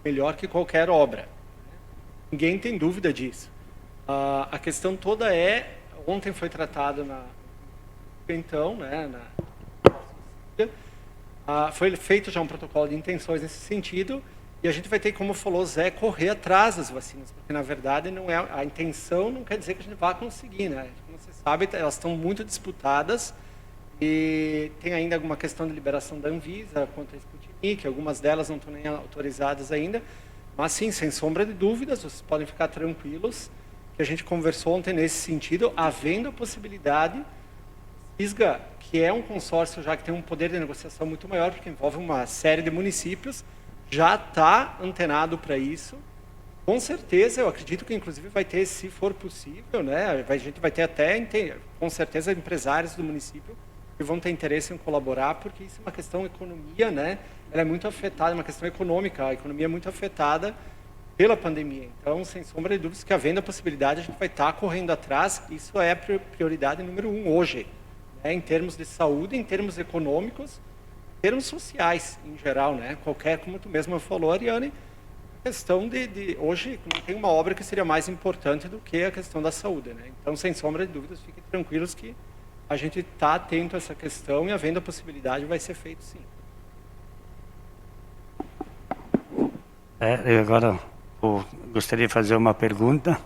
melhor que qualquer obra. Ninguém tem dúvida disso. A questão toda ontem foi tratado foi feito já um protocolo de intenções nesse sentido, e a gente vai ter, como falou Zé, correr atrás das vacinas, porque, na verdade, não é a intenção não quer dizer que a gente vá conseguir, né? Como você sabe, elas estão muito disputadas, e tem ainda alguma questão de liberação da Anvisa contra a Sputnik, algumas delas não estão nem autorizadas ainda, mas sim, sem sombra de dúvidas, vocês podem ficar tranquilos, que a gente conversou ontem nesse sentido, havendo a possibilidade, ISGA, que é um consórcio já que tem um poder de negociação muito maior, porque envolve uma série de municípios, já está antenado para isso. Com certeza, eu acredito que inclusive vai ter, se for possível, né, a gente vai ter até, com certeza, empresários do município que vão ter interesse em colaborar, porque isso é uma questão de economia, né? Ela é muito afetada, é uma questão econômica, a economia é muito afetada pela pandemia. Então, sem sombra de dúvidas, que havendo a possibilidade, a gente vai estar correndo atrás, isso é a prioridade número 1 hoje, né? Em termos de saúde, em termos econômicos, em termos sociais, em geral, né? Qualquer, como tu mesma falou, Ariane, a questão hoje, não tem uma obra que seria mais importante do que a questão da saúde, né? Então, sem sombra de dúvidas, fiquem tranquilos que a gente está atento a essa questão e, havendo a possibilidade, vai ser feito sim. Agora, eu gostaria de fazer uma pergunta.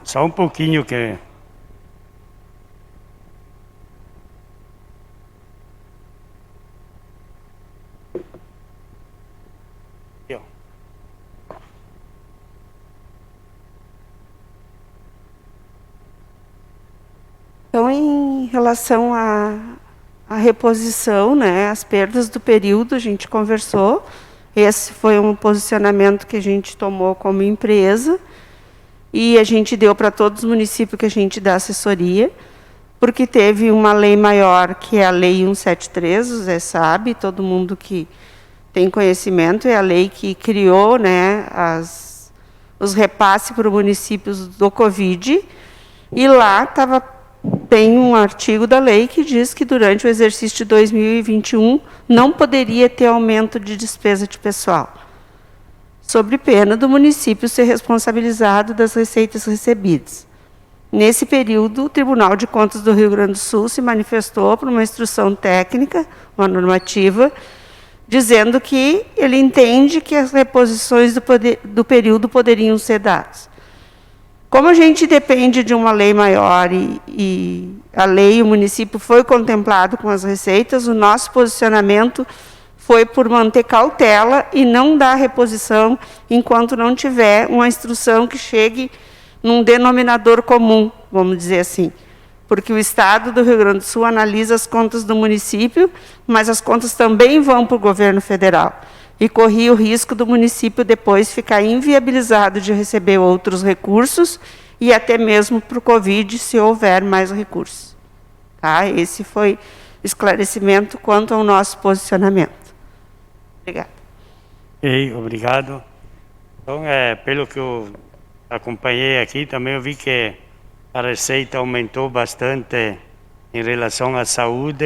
Só um pouquinho que... só em relação à reposição, né, as perdas do período, a gente conversou. Esse foi um posicionamento que a gente tomou como empresa e a gente deu para todos os municípios que a gente dá assessoria, porque teve uma lei maior, que é a Lei 173, o Zé sabe, todo mundo que tem conhecimento, é a lei que criou, né, os repasses para os municípios do Covid, e lá tem um artigo da lei que diz que durante o exercício de 2021 não poderia ter aumento de despesa de pessoal, sob pena do município ser responsabilizado das receitas recebidas. Nesse período, o Tribunal de Contas do Rio Grande do Sul se manifestou por uma instrução técnica, uma normativa, dizendo que ele entende que as reposições do período poderiam ser dadas. Como a gente depende de uma lei maior e a lei, o município foi contemplado com as receitas, o nosso posicionamento foi por manter cautela e não dar reposição enquanto não tiver uma instrução que chegue num denominador comum, vamos dizer assim. Porque o Estado do Rio Grande do Sul analisa as contas do município, mas as contas também vão para o governo federal. E corria o risco do município depois ficar inviabilizado de receber outros recursos e até mesmo para o Covid, se houver mais recursos. Tá? Esse foi o esclarecimento quanto ao nosso posicionamento. Obrigada. Obrigado. Então, pelo que eu acompanhei aqui, também eu vi que a receita aumentou bastante em relação à saúde,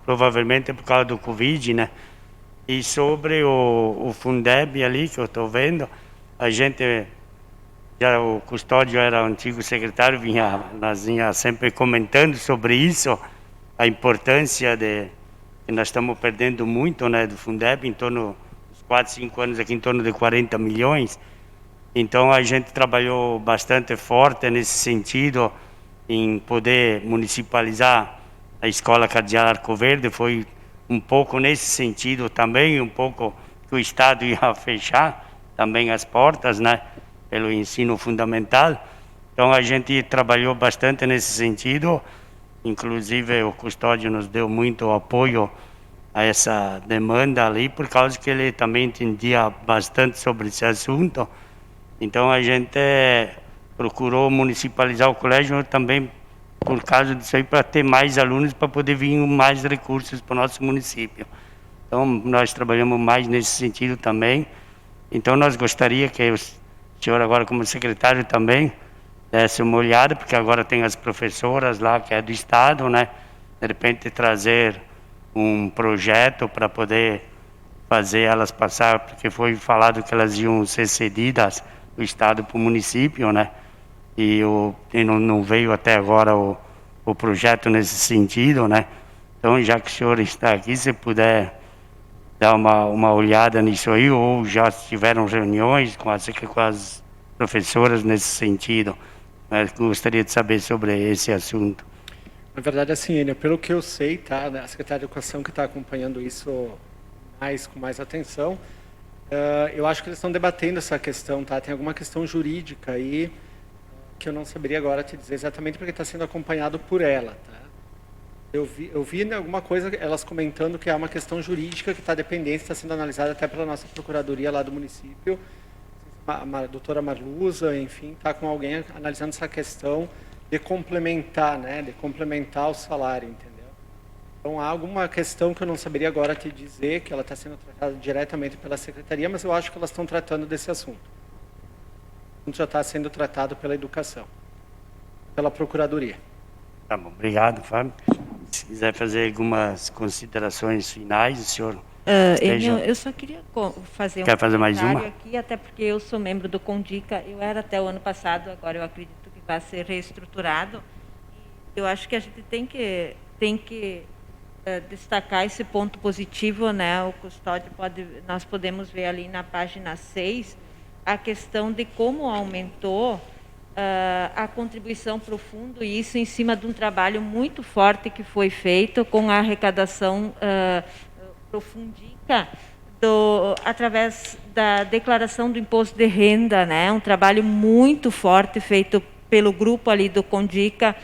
provavelmente por causa do Covid, né? E sobre o Fundeb ali, que eu estou vendo, a gente, o Custódio era o antigo secretário, nós vinha sempre comentando sobre isso, a importância que nós estamos perdendo muito, né, do Fundeb, em torno dos 4, 5 anos aqui, em torno de 40 milhões. Então, a gente trabalhou bastante forte nesse sentido, em poder municipalizar a Escola Cardeal Arco Verde. Foi um pouco nesse sentido também, um pouco que o Estado ia fechar também as portas, né, pelo ensino fundamental. Então, a gente trabalhou bastante nesse sentido, inclusive o Custódio nos deu muito apoio a essa demanda ali, por causa que ele também entendia bastante sobre esse assunto. Então, a gente procurou municipalizar o colégio também por causa disso aí, para ter mais alunos, para poder vir mais recursos para o nosso município. Então, nós trabalhamos mais nesse sentido também. Então, nós gostaria que o senhor agora, como secretário também, desse uma olhada, porque agora tem as professoras lá, que é do Estado, né? De repente, trazer um projeto para poder fazer elas passar, porque foi falado que elas iam ser cedidas do Estado para o município, né? E não veio até agora o projeto nesse sentido, né? Então, já que o senhor está aqui, se puder dar uma olhada nisso aí, ou já tiveram reuniões com as professoras nesse sentido. Mas gostaria de saber sobre esse assunto. Na verdade, assim, Enio, pelo que eu sei, tá, a Secretaria de Educação que está acompanhando isso com mais atenção, eu acho que eles estão debatendo essa questão, tá? Tem alguma questão jurídica aí que eu não saberia agora te dizer exatamente, porque está sendo acompanhado por ela, tá? Eu vi alguma coisa, elas comentando que é uma questão jurídica que está dependente, está sendo analisada até pela nossa procuradoria lá do município, a doutora Marluza, enfim, está com alguém analisando essa questão de complementar, né, de complementar o salário, entendeu? Então, há alguma questão que eu não saberia agora te dizer, que ela está sendo tratada diretamente pela Secretaria, mas eu acho que elas estão tratando desse assunto. O assunto já está sendo tratado pela Educação, pela Procuradoria. Tá bom, obrigado, Fábio. Se quiser fazer algumas considerações finais, o senhor... Eu só queria fazer um fazer mais uma? aqui, até porque eu sou membro do Condica, eu era até o ano passado, agora eu acredito que vai ser reestruturado. Eu acho que a gente tem que destacar esse ponto positivo, né? O Custódio nós podemos ver ali na página 6 a questão de como aumentou a contribuição para o fundo, e isso em cima de um trabalho muito forte que foi feito com a arrecadação para o Fundica, através da declaração do imposto de renda, né? Um trabalho muito forte feito pelo grupo ali do Condica,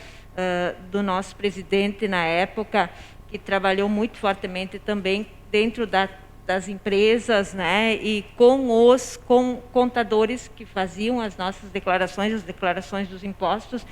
do nosso presidente na época, que trabalhou muito fortemente também dentro das empresas, né, e com os contadores que faziam as nossas declarações, as declarações dos impostos,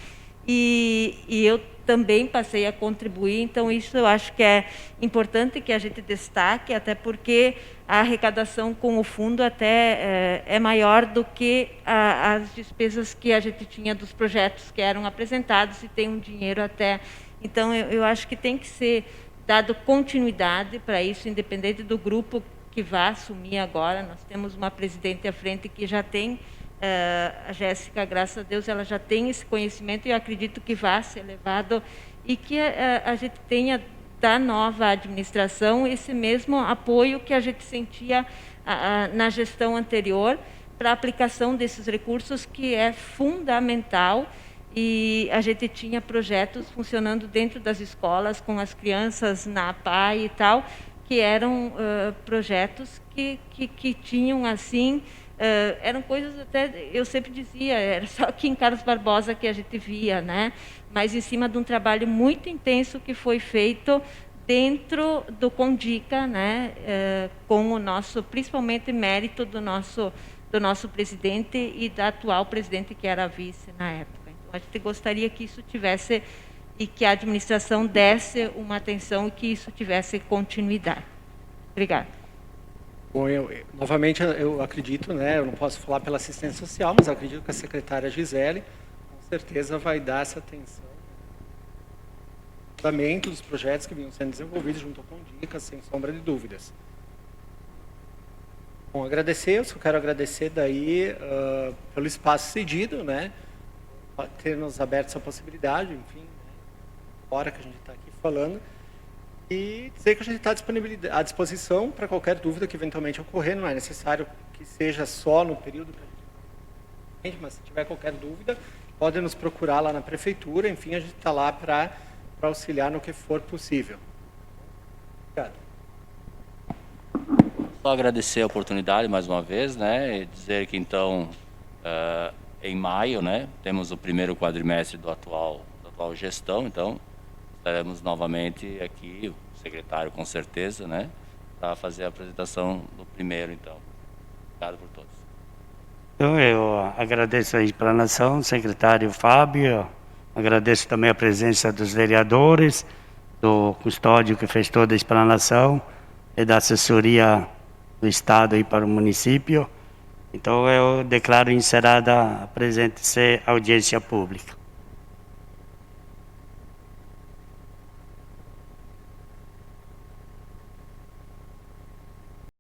e eu também passei a contribuir. Então, isso eu acho que é importante que a gente destaque, até porque a arrecadação com o fundo até é maior do que as despesas que a gente tinha dos projetos que eram apresentados, e tem um dinheiro até. Então, eu acho que tem que ser dado continuidade para isso, independente do grupo que vá assumir agora. Nós temos uma presidente à frente que já tem, a Jéssica, graças a Deus, ela já tem esse conhecimento, e eu acredito que vai ser levado, e que a gente tenha da nova administração esse mesmo apoio que a gente sentia na gestão anterior para a aplicação desses recursos, que é fundamental. E a gente tinha projetos funcionando dentro das escolas, com as crianças na APAE e tal, que eram projetos que tinham, assim, eram coisas até, eu sempre dizia, era só aqui em Carlos Barbosa que a gente via, né? Mas em cima de um trabalho muito intenso que foi feito dentro do Condica, né? Com o nosso, principalmente, mérito do nosso presidente e da atual presidente, que era a vice na época. A gente gostaria que isso tivesse, e que a administração desse uma atenção, e que isso tivesse continuidade. Obrigada. Bom, novamente, eu acredito, né, eu não posso falar pela assistência social, mas eu acredito que a secretária Gisele, com certeza, vai dar essa atenção dos projetos que vinham sendo desenvolvidos junto com dicas, sem sombra de dúvidas. Bom, eu só quero agradecer daí pelo espaço cedido, né, ter nos aberto essa possibilidade, enfim, hora que a gente está aqui falando, e dizer que a gente está à disposição para qualquer dúvida que eventualmente ocorrer. Não é necessário que seja só no período que a gente, mas se tiver qualquer dúvida, podem nos procurar lá na prefeitura. Enfim, a gente está lá para auxiliar no que for possível. Obrigado. Só agradecer a oportunidade mais uma vez, né, e dizer que então em maio, né, temos o primeiro quadrimestre da atual gestão. Então estaremos novamente aqui, o secretário com certeza, né, para fazer a apresentação do primeiro. Então, obrigado por todos. Então, eu agradeço a explanação, secretário Fábio, agradeço também a presença dos vereadores, do custódio que fez toda a explanação, e da assessoria do Estado aí para o município. Então, eu declaro encerrada a presente audiência pública.